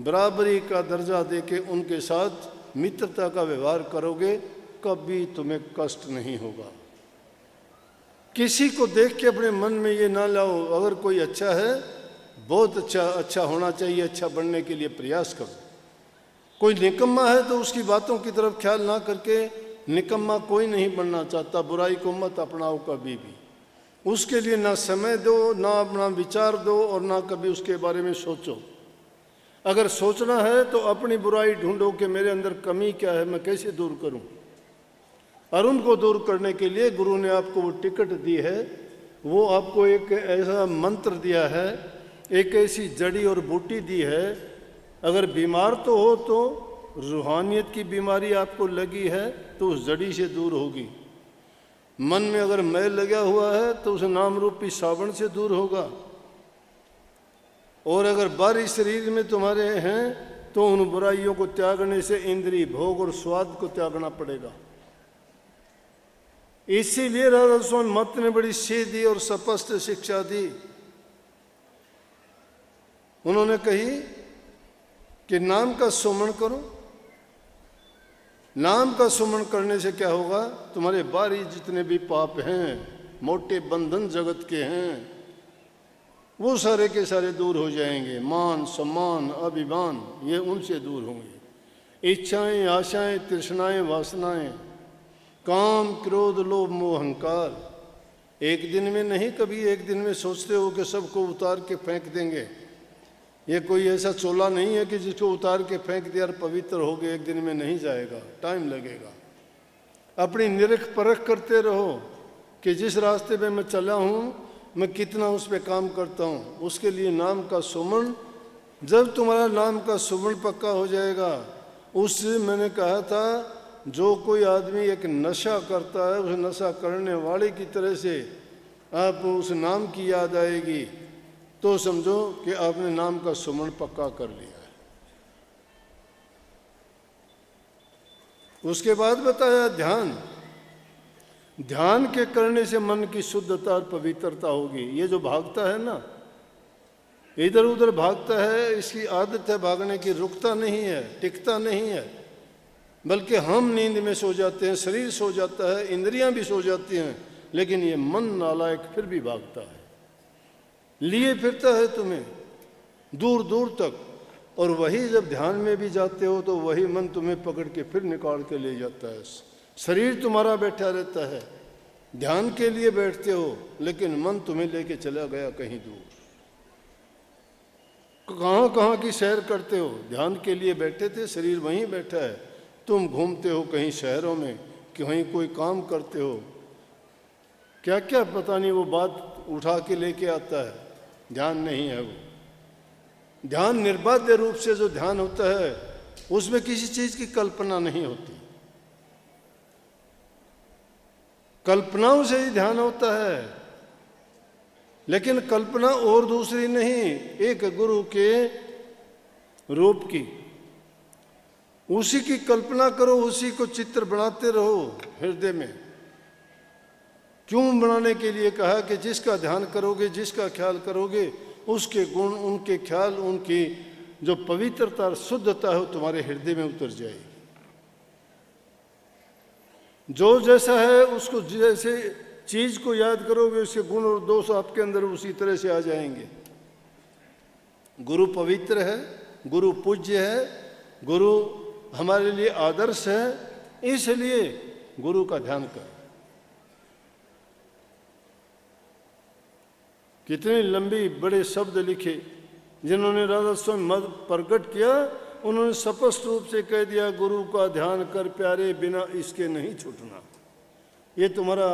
A: बराबरी का दर्जा देके उनके साथ मित्रता का व्यवहार करोगे, कभी तुम्हें कष्ट नहीं होगा। किसी को देख के अपने मन में ये ना लाओ, अगर कोई अच्छा है, बहुत अच्छा होना चाहिए, अच्छा बनने के लिए प्रयास करो। कोई निकम्मा है तो उसकी बातों की तरफ ख्याल ना करके, निकम्मा कोई नहीं बनना चाहता, बुराई को मत अपनाओ कभी भी। उसके लिए ना समय दो, ना अपना विचार दो, और ना कभी उसके बारे में सोचो। अगर सोचना है तो अपनी बुराई ढूंढो कि मेरे अंदर कमी क्या है, मैं कैसे दूर करूं। और उनको दूर करने के लिए गुरु ने आपको वो टिकट दी है, वो आपको एक ऐसा मंत्र दिया है एक ऐसी जड़ी और बूटी दी है, अगर बीमार तो हो तो रूहानियत की बीमारी आपको लगी है तो उस जड़ी से दूर होगी। मन में अगर मैल लगा हुआ है तो उस नाम रूपी साबुन से दूर होगा। और अगर बाहरी शरीर में तुम्हारे हैं तो उन बुराइयों को त्यागने से इंद्रिय भोग और स्वाद को त्यागना पड़ेगा। इसीलिए राधा स्वामी मत ने बड़ी सीधी और स्पष्ट शिक्षा दी। उन्होंने कही कि नाम का सुमन करो। नाम का सुमन करने से क्या होगा, तुम्हारे बाहरी जितने भी पाप हैं, मोटे बंधन जगत के हैं, वो सारे के सारे दूर हो जाएंगे। मान सम्मान अभिमान ये उनसे दूर होंगे। इच्छाएं आशाएं तृष्णाएं वासनाएं काम क्रोध लोभ मोह अहंकार एक दिन में नहीं, कभी एक दिन में सोचते हो कि सबको उतार के फेंक देंगे। ये कोई ऐसा चोला नहीं है कि जिसको उतार के फेंक दिया और पवित्र हो गए, एक दिन में नहीं जाएगा, टाइम लगेगा। अपनी निरख परख करते रहो कि जिस रास्ते पे मैं चला हूँ मैं कितना उस पर काम करता हूँ। उसके लिए नाम का सुमन, जब तुम्हारा नाम का सुमन पक्का हो जाएगा, उससे मैंने कहा था जो कोई आदमी एक नशा करता है उस नशा करने वाले की तरह से आप उस नाम की याद आएगी तो समझो कि आपने नाम का सुमन पक्का कर लिया है। उसके बाद बताया ध्यान। ध्यान के करने से मन की शुद्धता और पवित्रता होगी। ये जो भागता है ना, इधर उधर भागता है, इसकी आदत है भागने की, रुकता नहीं है, टिकता नहीं है, बल्कि हम नींद में सो जाते हैं, शरीर सो जाता है, इंद्रियां भी सो जाती हैं, लेकिन ये मन नालायक फिर भी भागता है, लिए फिरता है तुम्हें दूर दूर तक। और वही जब ध्यान में भी जाते हो तो वही मन तुम्हें पकड़ के फिर निकाल के ले जाता है। शरीर तुम्हारा बैठा रहता है, ध्यान के लिए बैठते हो, लेकिन मन तुम्हें लेके चला गया कहीं दूर। कहाँ कहाँ की सैर करते हो, ध्यान के लिए बैठे थे, शरीर वहीं बैठा है, तुम घूमते हो कहीं शहरों में, कहीं कोई काम करते हो, क्या क्या पता नहीं वो बात उठा के लेके आता है, ध्यान नहीं है वो। ध्यान निर्बाध्य रूप से जो ध्यान होता है उसमें किसी चीज की कल्पना नहीं होती, कल्पनाओं से ही ध्यान होता है, लेकिन कल्पना और दूसरी नहीं, एक गुरु के रूप की, उसी की कल्पना करो, उसी को चित्र बनाते रहो हृदय में। क्यों बनाने के लिए कहा कि जिसका ध्यान करोगे, जिसका ख्याल करोगे, उसके गुण, उनके ख्याल, उनकी जो पवित्रता और शुद्धता है वो तुम्हारे हृदय में उतर जाएगी। जो जैसा है उसको, जैसे चीज को याद करोगे, उसके गुण और दोष आपके अंदर उसी तरह से आ जाएंगे। गुरु पवित्र है, गुरु पूज्य है, गुरु हमारे लिए आदर्श है, इसलिए गुरु का ध्यान कर। कितने लंबी बड़े शब्द लिखे जिन्होंने राधा स्वामी मत प्रकट किया, उन्होंने स्पष्ट रूप से कह दिया, गुरु का ध्यान कर प्यारे, बिना इसके नहीं छूटना। ये तुम्हारा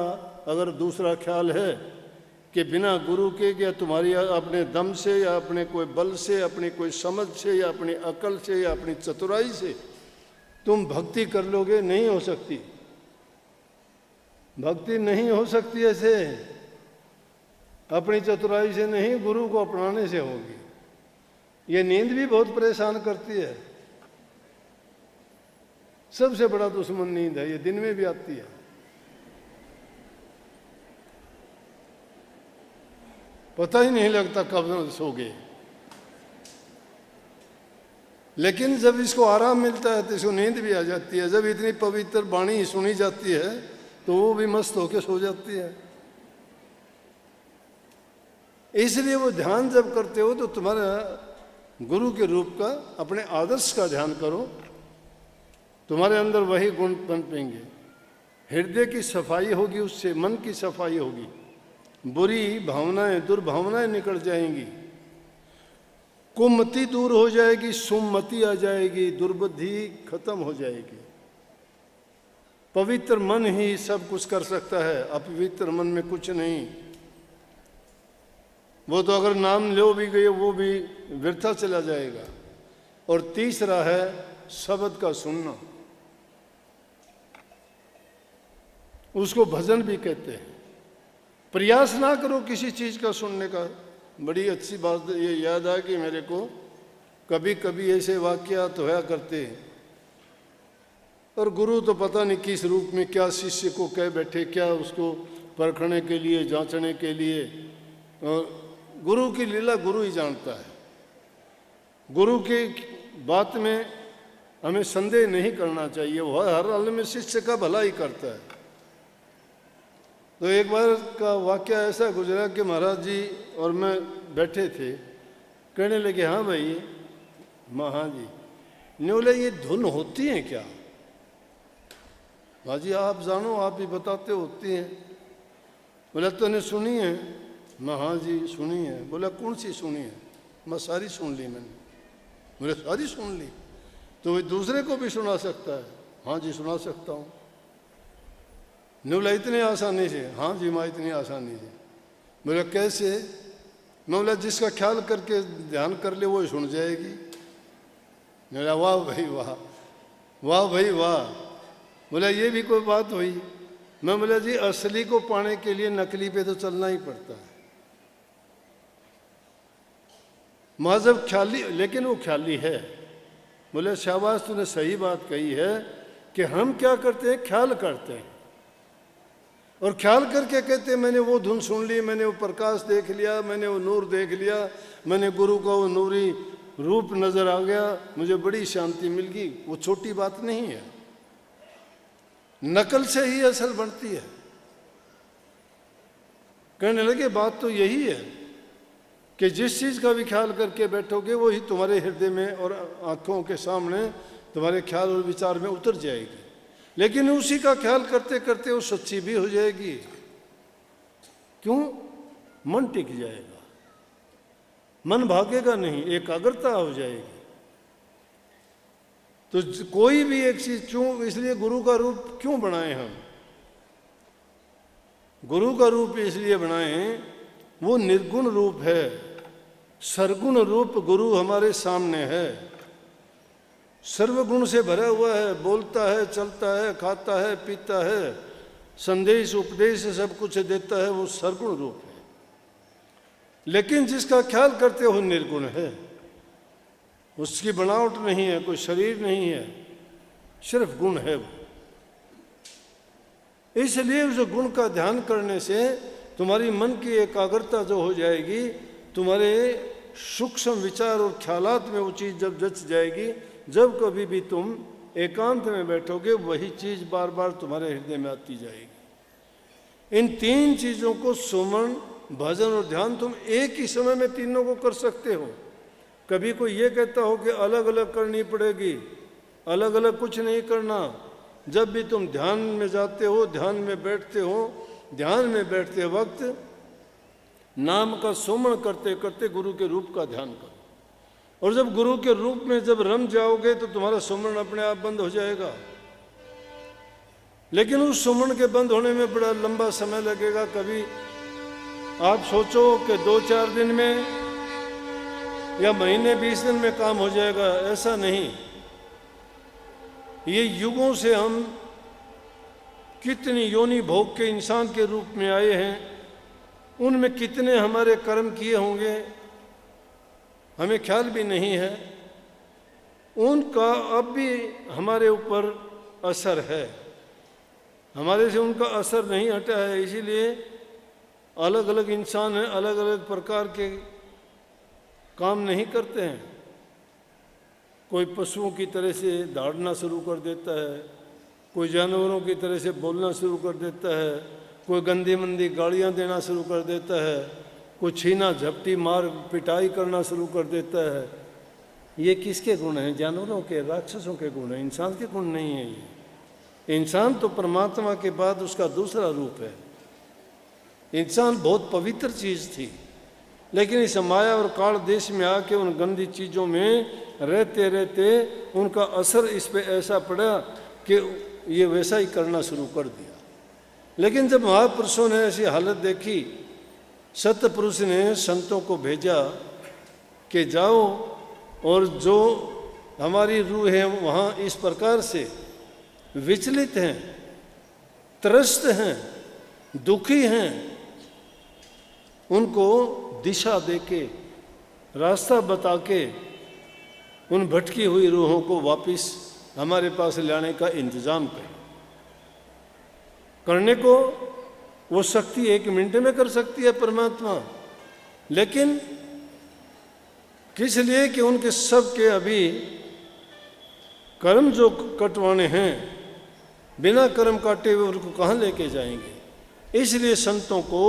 A: अगर दूसरा ख्याल है कि बिना गुरु के, या तुम्हारी अपने दम से या अपने कोई बल से, अपनी कोई समझ से या अपनी अकल से या अपनी चतुराई से तुम भक्ति कर लोगे, नहीं हो सकती। भक्ति नहीं हो सकती ऐसे, अपनी चतुराई से नहीं, गुरु को अपनाने से होगी। ये नींद भी बहुत परेशान करती है, सबसे बड़ा दुश्मन नींद है, ये दिन में भी आती है। पता ही नहीं लगता कब सो गए, लेकिन जब इसको आराम मिलता है तो इसको नींद भी आ जाती है। जब इतनी पवित्र वाणी सुनी जाती है तो वो भी मस्त होकर सो जाती है। इसलिए वो ध्यान जब करते हो तो तुम्हारा गुरु के रूप का, अपने आदर्श का ध्यान करो, तुम्हारे अंदर वही गुण पनपेंगे। हृदय की सफाई होगी, उससे मन की सफाई होगी, बुरी भावनाएं, दुर्भावनाएं निकल जाएंगी, कुमति दूर हो जाएगी, सुमति आ जाएगी, दुर्बुद्धि खत्म हो जाएगी। पवित्र मन ही सब कुछ कर सकता है, अपवित्र मन में कुछ नहीं। वो तो अगर नाम लो भी गए वो भी व्यर्था चला जाएगा। और तीसरा है शब्द का सुनना, उसको भजन भी कहते हैं। प्रयास ना करो किसी चीज का सुनने का। बड़ी अच्छी बात ये याद आ कि मेरे को कभी कभी ऐसे वाक्यात होया करते हैं, और गुरु तो पता नहीं किस रूप में क्या शिष्य को कह बैठे, क्या उसको परखने के लिए, जांचने के लिए। और गुरु की लीला गुरु ही जानता है। गुरु की बात में हमें संदेह नहीं करना चाहिए, वह हर हाल में शिष्य का भला ही करता है। तो एक बार का वाक्य ऐसा गुजरा कि महाराज जी और मैं बैठे थे, कहने लगे हाँ भाई, हाँ जी, ने बोले ये धुन होती है क्या? हाँ जी आप जानो, आप ही बताते होती हैं। बोला तूने सुनी है? मैं हाँ जी सुनी है। बोला कौन सी सुनी है? मैं सारी सुन ली मैंने। बोले सारी सुन ली तो वही दूसरे को भी सुना सकता है? हाँ जी सुना सकता हूँ। ने बोला इतनी आसानी से? हाँ जी माँ इतनी आसानी से। बोला कैसे? मैं बोला जिसका ख्याल करके ध्यान कर ले वो ही सुन जाएगी। बोला वाह भाई वाह, वाह भाई वाह। बोला ये भी कोई बात हुई? मैं बोला जी असली को पाने के लिए नकली पे तो चलना ही पड़ता है। मजहब ख्याली, लेकिन वो ख्याली है। बोले शाबाश तूने सही बात कही है कि हम क्या करते हैं, ख्याल करते हैं, और ख्याल करके कहते हैं मैंने वो धुन सुन ली, मैंने वो प्रकाश देख लिया, मैंने वो नूर देख लिया, मैंने गुरु का वो नूरी रूप नजर आ गया, मुझे बड़ी शांति मिल गई। वो छोटी बात नहीं है। नकल से ही असल बनती है। कहने लगे बात तो यही है कि जिस चीज का भी ख्याल करके बैठोगे वही तुम्हारे हृदय में और आंखों के सामने तुम्हारे ख्याल और विचार में उतर जाएगी। लेकिन उसी का ख्याल करते करते वो सच्ची भी हो जाएगी। क्यों? मन टिक जाएगा, मन भागेगा नहीं, एकाग्रता हो जाएगी। तो कोई भी एक चीज क्यों, इसलिए गुरु का रूप क्यों बनाए हम? गुरु का रूप इसलिए बनाए, वो निर्गुण रूप है, सरगुण रूप गुरु हमारे सामने है। सर्वगुण से भरा हुआ है, बोलता है, चलता है, खाता है, पीता है, संदेश उपदेश सब कुछ देता है, वो सरगुण रूप है। लेकिन जिसका ख्याल करते हो निर्गुण है, उसकी बनावट नहीं है, कोई शरीर नहीं है, सिर्फ गुण है वो। इसलिए उस गुण का ध्यान करने से तुम्हारी मन की एकाग्रता जो हो जाएगी, तुम्हारे सूक्ष्म विचार और ख्यालात में वो चीज़ जब जच जाएगी, जब कभी भी तुम एकांत में बैठोगे वही चीज़ बार बार तुम्हारे हृदय में आती जाएगी। इन तीन चीज़ों को सुमन, भजन और ध्यान तुम एक ही समय में तीनों को कर सकते हो। कभी कोई ये कहता हो कि अलग अलग करनी पड़ेगी, अलग अलग कुछ नहीं करना। जब भी तुम ध्यान में जाते हो, ध्यान में बैठते हो, ध्यान में बैठते वक्त नाम का सुमन करते करते गुरु के रूप का ध्यान करो। और जब गुरु के रूप में जब रम जाओगे तो तुम्हारा सुमन अपने आप बंद हो जाएगा। लेकिन उस सुमन के बंद होने में बड़ा लंबा समय लगेगा। कभी आप सोचो कि 2-4 दिन में या महीने 20 दिन में काम हो जाएगा, ऐसा नहीं। ये युगों से हम कितनी योनि भोग के इंसान के रूप में आए हैं, उनमें कितने हमारे कर्म किए होंगे हमें ख्याल भी नहीं है। उनका अब भी हमारे ऊपर असर है, हमारे से उनका असर नहीं हटा है। इसीलिए अलग अलग इंसान हैं, अलग अलग प्रकार के काम नहीं करते हैं। कोई पशुओं की तरह से दौड़ना शुरू कर देता है, कोई जानवरों की तरह से बोलना शुरू कर देता है, कोई गंदी मंदी गालियाँ देना शुरू कर देता है, कोई छीना झपटी मार पिटाई करना शुरू कर देता है। ये किसके गुण हैं? जानवरों के, राक्षसों के गुण हैं, इंसान के गुण नहीं है। ये इंसान तो परमात्मा के बाद उसका दूसरा रूप है। इंसान बहुत पवित्र चीज़ थी, लेकिन इस माया और काल देश में आके उन गंदी चीज़ों में रहते रहते उनका असर इस पे ऐसा पड़ा कि ये वैसा ही करना शुरू कर दिया। लेकिन जब महापुरुषों ने ऐसी हालत देखी सतपुरुष ने संतों को भेजा कि जाओ और जो हमारी रूह है वहाँ इस प्रकार से विचलित हैं, त्रस्त हैं, दुखी हैं, उनको दिशा देके, रास्ता बता के उन भटकी हुई रूहों को वापस हमारे पास लाने का इंतजाम करें। करने को वो शक्ति 1 मिनट में कर सकती है परमात्मा, लेकिन किस लिए कि उनके सब के अभी कर्म जो कटवाने हैं, बिना कर्म काटे हुए उनको कहाँ लेके जाएंगे। इसलिए संतों को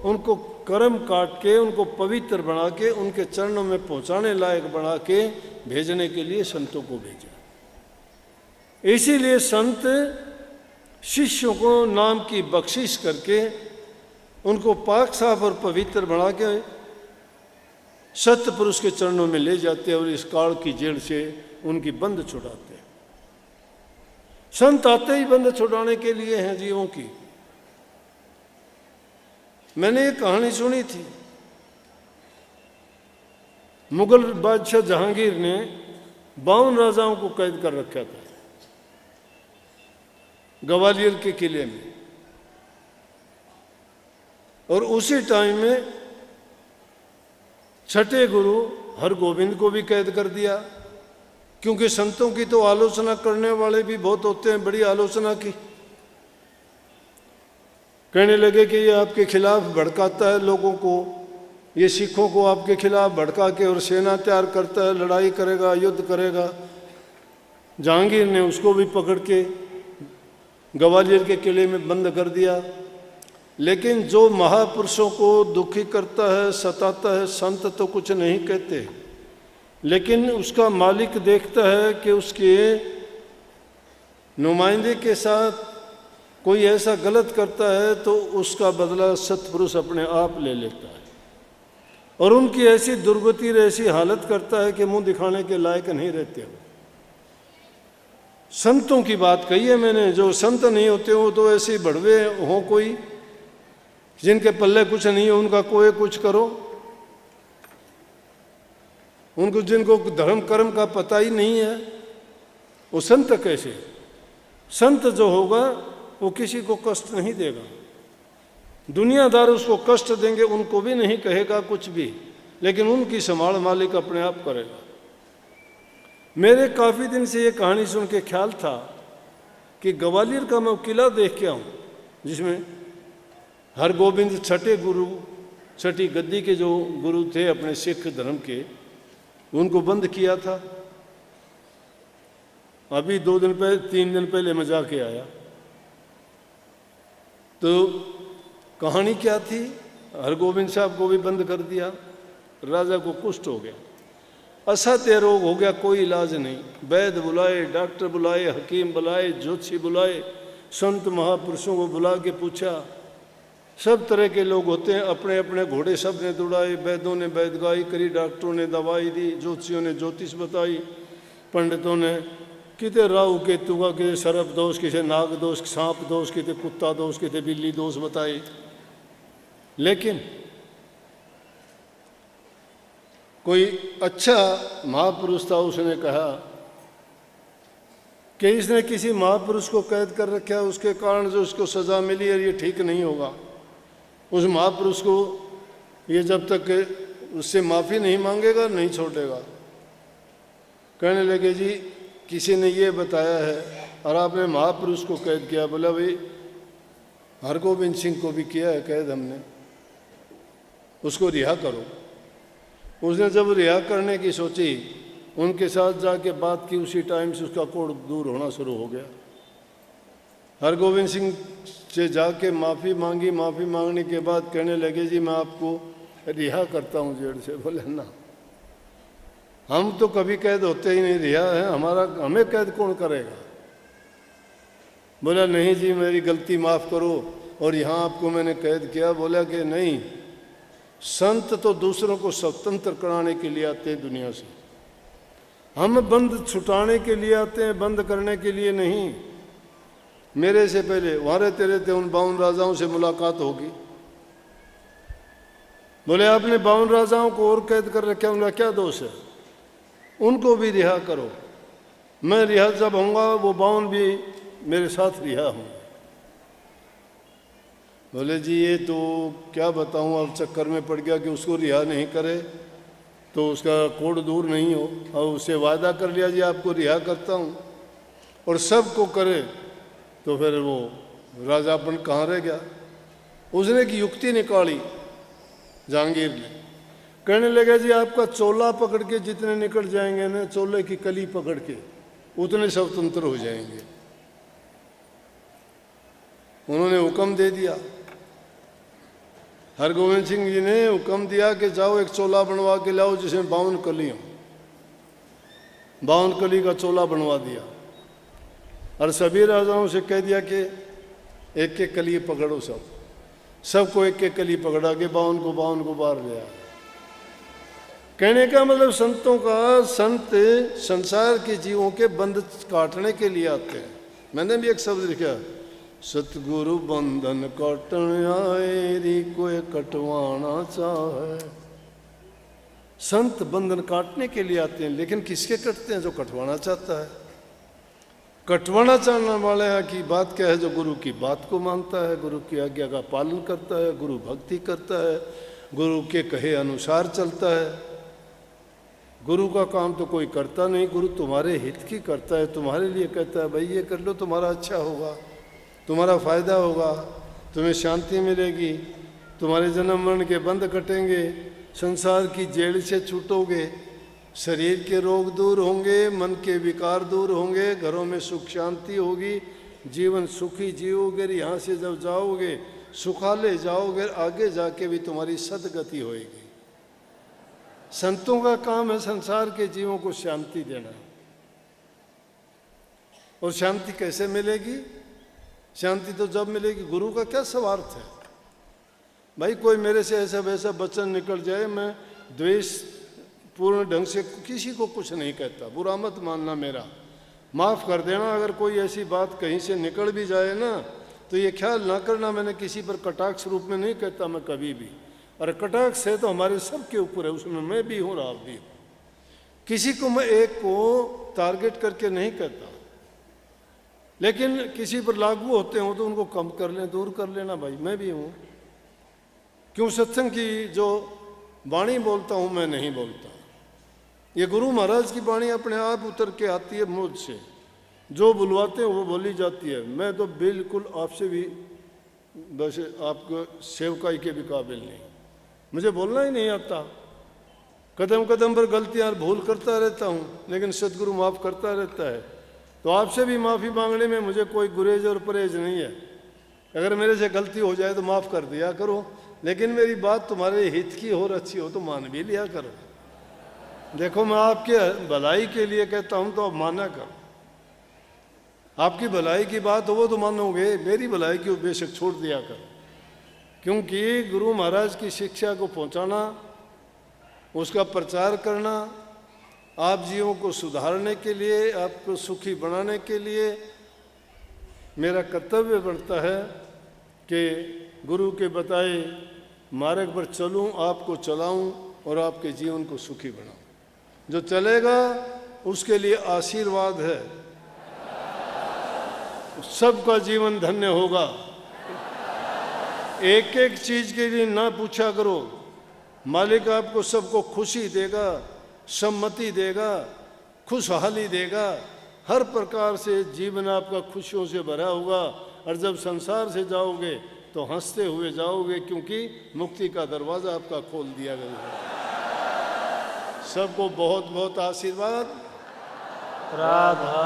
A: उनको कर्म काट के, उनको पवित्र बना के, उनके चरणों में पहुंचाने लायक बना के भेजने के लिए संतों को भेजा। इसीलिए संत शिष्यों को नाम की बख्शिश करके उनको पाक साफ और पवित्र बना के सतपुरुष के चरणों में ले जाते हैं और इस काल की जेल से उनकी बंध छुड़ाते हैं। संत आते ही बंध छुड़ाने के लिए हैं जीवों की। मैंने एक कहानी सुनी थी। मुगल बादशाह जहांगीर ने 52 राजाओं को कैद कर रखा था ग्वालियर के किले में, और उसी टाइम में छठे गुरु हरगोविंद को भी कैद कर दिया, क्योंकि संतों की तो आलोचना करने वाले भी बहुत होते हैं। बड़ी आलोचना की, कहने लगे कि ये आपके खिलाफ भड़काता है लोगों को, ये सिखों को आपके खिलाफ भड़का के और सेना तैयार करता है, लड़ाई करेगा, युद्ध करेगा। जहांगीर ने उसको भी पकड़ के ग्वालियर के किले में बंद कर दिया। लेकिन जो महापुरुषों को दुखी करता है, सताता है, संत तो कुछ नहीं कहते, लेकिन उसका मालिक देखता है कि उसके नुमाइंदे के साथ कोई ऐसा गलत करता है तो उसका बदला सतपुरुष अपने आप ले लेता है, और उनकी ऐसी दुर्गति, ऐसी हालत करता है कि मुंह दिखाने के लायक नहीं रहते हो। संतों की बात कही है मैंने। जो संत नहीं होते हो तो ऐसे बढ़वे हो, कोई जिनके पल्ले कुछ नहीं हो उनका कोई कुछ करो, उनको जिनको धर्म कर्म का पता ही नहीं है, वो संत कैसे? संत जो होगा वो किसी को कष्ट नहीं देगा। दुनियादार उसको कष्ट देंगे, उनको भी नहीं कहेगा कुछ भी, लेकिन उनकी संभाल मालिक अपने आप करेगा। मेरे काफ़ी दिन से ये कहानी सुन के ख्याल था कि ग्वालियर का मैं किला देख के आऊँ, जिसमें हरगोविंद छठे गुरु, छठी गद्दी के जो गुरु थे अपने सिख धर्म के, उनको बंद किया था। अभी 2 दिन पहले, 3 दिन पहले मैं जाके आया। तो कहानी क्या थी? हरगोविंद साहब को भी बंद कर दिया। राजा को कुष्ठ हो गया, असाध्य रोग हो गया, कोई इलाज नहीं। वैद्य बुलाए, डॉक्टर बुलाए, हकीम बुलाए, ज्योतिषी बुलाए, संत महापुरुषों को बुला के पूछा। सब तरह के लोग होते हैं, अपने अपने घोड़े सब ने दौड़ाए। वैद्यों ने वैदगाई करी, डॉक्टरों ने दवाई दी, ज्योतिषियों ने ज्योतिष बताई, पंडितों ने किते राहु केतु का, किते सर्प दोष, किसे नाग दोष, सांप दोष, किते कुत्ता दोष, किते बिल्ली दोष बताए। लेकिन कोई अच्छा महापुरुष था, उसने कहा कि इसने किसी महापुरुष को कैद कर रखा है, उसके कारण जो उसको सज़ा मिली है ये ठीक नहीं होगा। उस महापुरुष को ये जब तक उससे माफ़ी नहीं मांगेगा नहीं छोड़ेगा। कहने लगे जी किसी ने ये बताया है और आपने महापुरुष को कैद किया। बोला भाई हरगोविंद सिंह को भी किया है कैद हमने, उसको रिहा करो। उसने जब रिहा करने की सोची, उनके साथ जाके बात की, उसी टाइम से उसका कोढ़ दूर होना शुरू हो गया। हरगोविंद सिंह से जाके माफ़ी मांगी। माफ़ी मांगने के बाद कहने लगे जी मैं आपको रिहा करता हूँ जेल से। बोले ना, हम तो कभी कैद होते ही नहीं, रिहा है हमारा, हमें कैद कौन करेगा। बोला नहीं जी मेरी गलती माफ़ करो और यहाँ आपको मैंने कैद किया। बोला कि नहीं, संत तो दूसरों को स्वतंत्र कराने के लिए आते हैं दुनिया से, हम बंद छुटाने के लिए आते हैं, बंद करने के लिए नहीं। मेरे से पहले वारे तेरे थे उन 52 राजाओं से मुलाकात होगी। बोले आपने 52 राजाओं को और कैद कर रखा, उनका क्या दोष है? उनको भी रिहा करो, मैं रिहा जब होऊंगा वो 52 भी मेरे साथ रिहा होंगे। बोले जी ये तो क्या बताऊं, अब चक्कर में पड़ गया कि उसको रिहा नहीं करे तो उसका कोड दूर नहीं हो, और उससे वादा कर लिया जी आपको रिहा करता हूं और सबको करे, तो फिर वो राजापन कहाँ रह गया? उसने एक युक्ति निकाली जहांगीर ने, कहने लगा जी आपका चोला पकड़ के जितने निकल जाएंगे ना, चोले की कली पकड़ के, उतने स्वतंत्र हो जाएंगे। उन्होंने हुक्म दे दिया, हरगोविंद सिंह जी ने हुक्म दिया कि जाओ एक चोला बनवा के लाओ जिसमें 52 कली हो। 52 कली का चोला बनवा दिया और सभी राजाओं से कह दिया कि एक एक कली पकड़ो, सबको एक एक कली पकड़ा के 52 को बाहर ले आया। कहने का मतलब संतों का, संत संसार के जीवों के बंध काटने के लिए आते हैं। मैंने भी एक शब्द लिखा, सतगुरु बंधन काटन आए री कोई कटवाना चाहे। संत बंधन काटने के लिए आते हैं, लेकिन किसके कटते हैं? जो कटवाना चाहता है। कटवाना चाहने वाले की बात क्या है? जो गुरु की बात को मानता है, गुरु की आज्ञा का पालन करता है, गुरु भक्ति करता है, गुरु के कहे अनुसार चलता है। गुरु का काम तो कोई करता नहीं, गुरु तुम्हारे हित की करता है, तुम्हारे लिए कहता है भाई ये कर लो, तुम्हारा अच्छा होगा, तुम्हारा फायदा होगा, तुम्हें शांति मिलेगी, तुम्हारे जन्म मरण के बंध कटेंगे, संसार की जेल से छूटोगे, शरीर के रोग दूर होंगे, मन के विकार दूर होंगे, घरों में सुख शांति होगी, जीवन सुखी जियोगे। यहाँ से जब जाओगे सुखाले जाओगे, आगे जाके भी तुम्हारी सदगति होएगी। संतों का काम है संसार के जीवों को शांति देना। और शांति कैसे मिलेगी? शांति तो जब मिलेगी, गुरु का क्या स्वार्थ है भाई? कोई मेरे से ऐसा वैसा वचन निकल जाए, मैं द्वेष पूर्ण ढंग से किसी को कुछ नहीं कहता, बुरा मत मानना मेरा, माफ़ कर देना। अगर कोई ऐसी बात कहीं से निकल भी जाए ना, तो ये ख्याल ना करना मैंने किसी पर कटाक्ष रूप में नहीं कहता मैं कभी भी। और कटाक्ष है तो हमारे सबके ऊपर है, उसमें मैं भी हूँ और आप भी हो। किसी को मैं एक को टारगेट करके नहीं कहता, लेकिन किसी पर लागू होते हो तो उनको कम कर लें, दूर कर लेना भाई, मैं भी हूँ। क्यों सत्संग की जो वाणी बोलता हूँ मैं नहीं बोलता, ये गुरु महाराज की वाणी अपने आप उतर के आती है मुझ से, जो बुलवाते हैं वो बोली जाती है। मैं तो बिल्कुल आपसे भी वैसे आपको सेवकाई के भी काबिल नहीं, मुझे बोलना ही नहीं आता, कदम कदम पर गलतियाँ भूल करता रहता हूँ, लेकिन सदगुरु माफ़ करता रहता है। तो आपसे भी माफ़ी मांगने में मुझे कोई गुरेज और परहेज नहीं है। अगर मेरे से गलती हो जाए तो माफ़ कर दिया करो, लेकिन मेरी बात तुम्हारे हित की और अच्छी हो तो मान भी लिया करो। देखो मैं आपके भलाई के लिए कहता हूँ तो अब माना करो। आपकी भलाई की बात हो वो तो मानोगे, मेरी भलाई की बेशक छोड़ दिया करो। क्योंकि गुरु महाराज की शिक्षा को पहुँचाना, उसका प्रचार करना, आप जीवों को सुधारने के लिए, आपको सुखी बनाने के लिए मेरा कर्तव्य बनता है कि गुरु के बताए मार्ग पर चलूं, आपको चलाऊं और आपके जीवन को सुखी बनाऊं। जो चलेगा उसके लिए आशीर्वाद है, सबका जीवन धन्य होगा। एक एक चीज के लिए ना पूछा करो, मालिक आपको सबको खुशी देगा, सम्मति देगा, खुशहाली देगा, हर प्रकार से जीवन आपका खुशियों से भरा होगा। और जब संसार से जाओगे तो हंसते हुए जाओगे, क्योंकि मुक्ति का दरवाज़ा आपका खोल दिया गया है। सबको बहुत बहुत आशीर्वाद।
B: राधा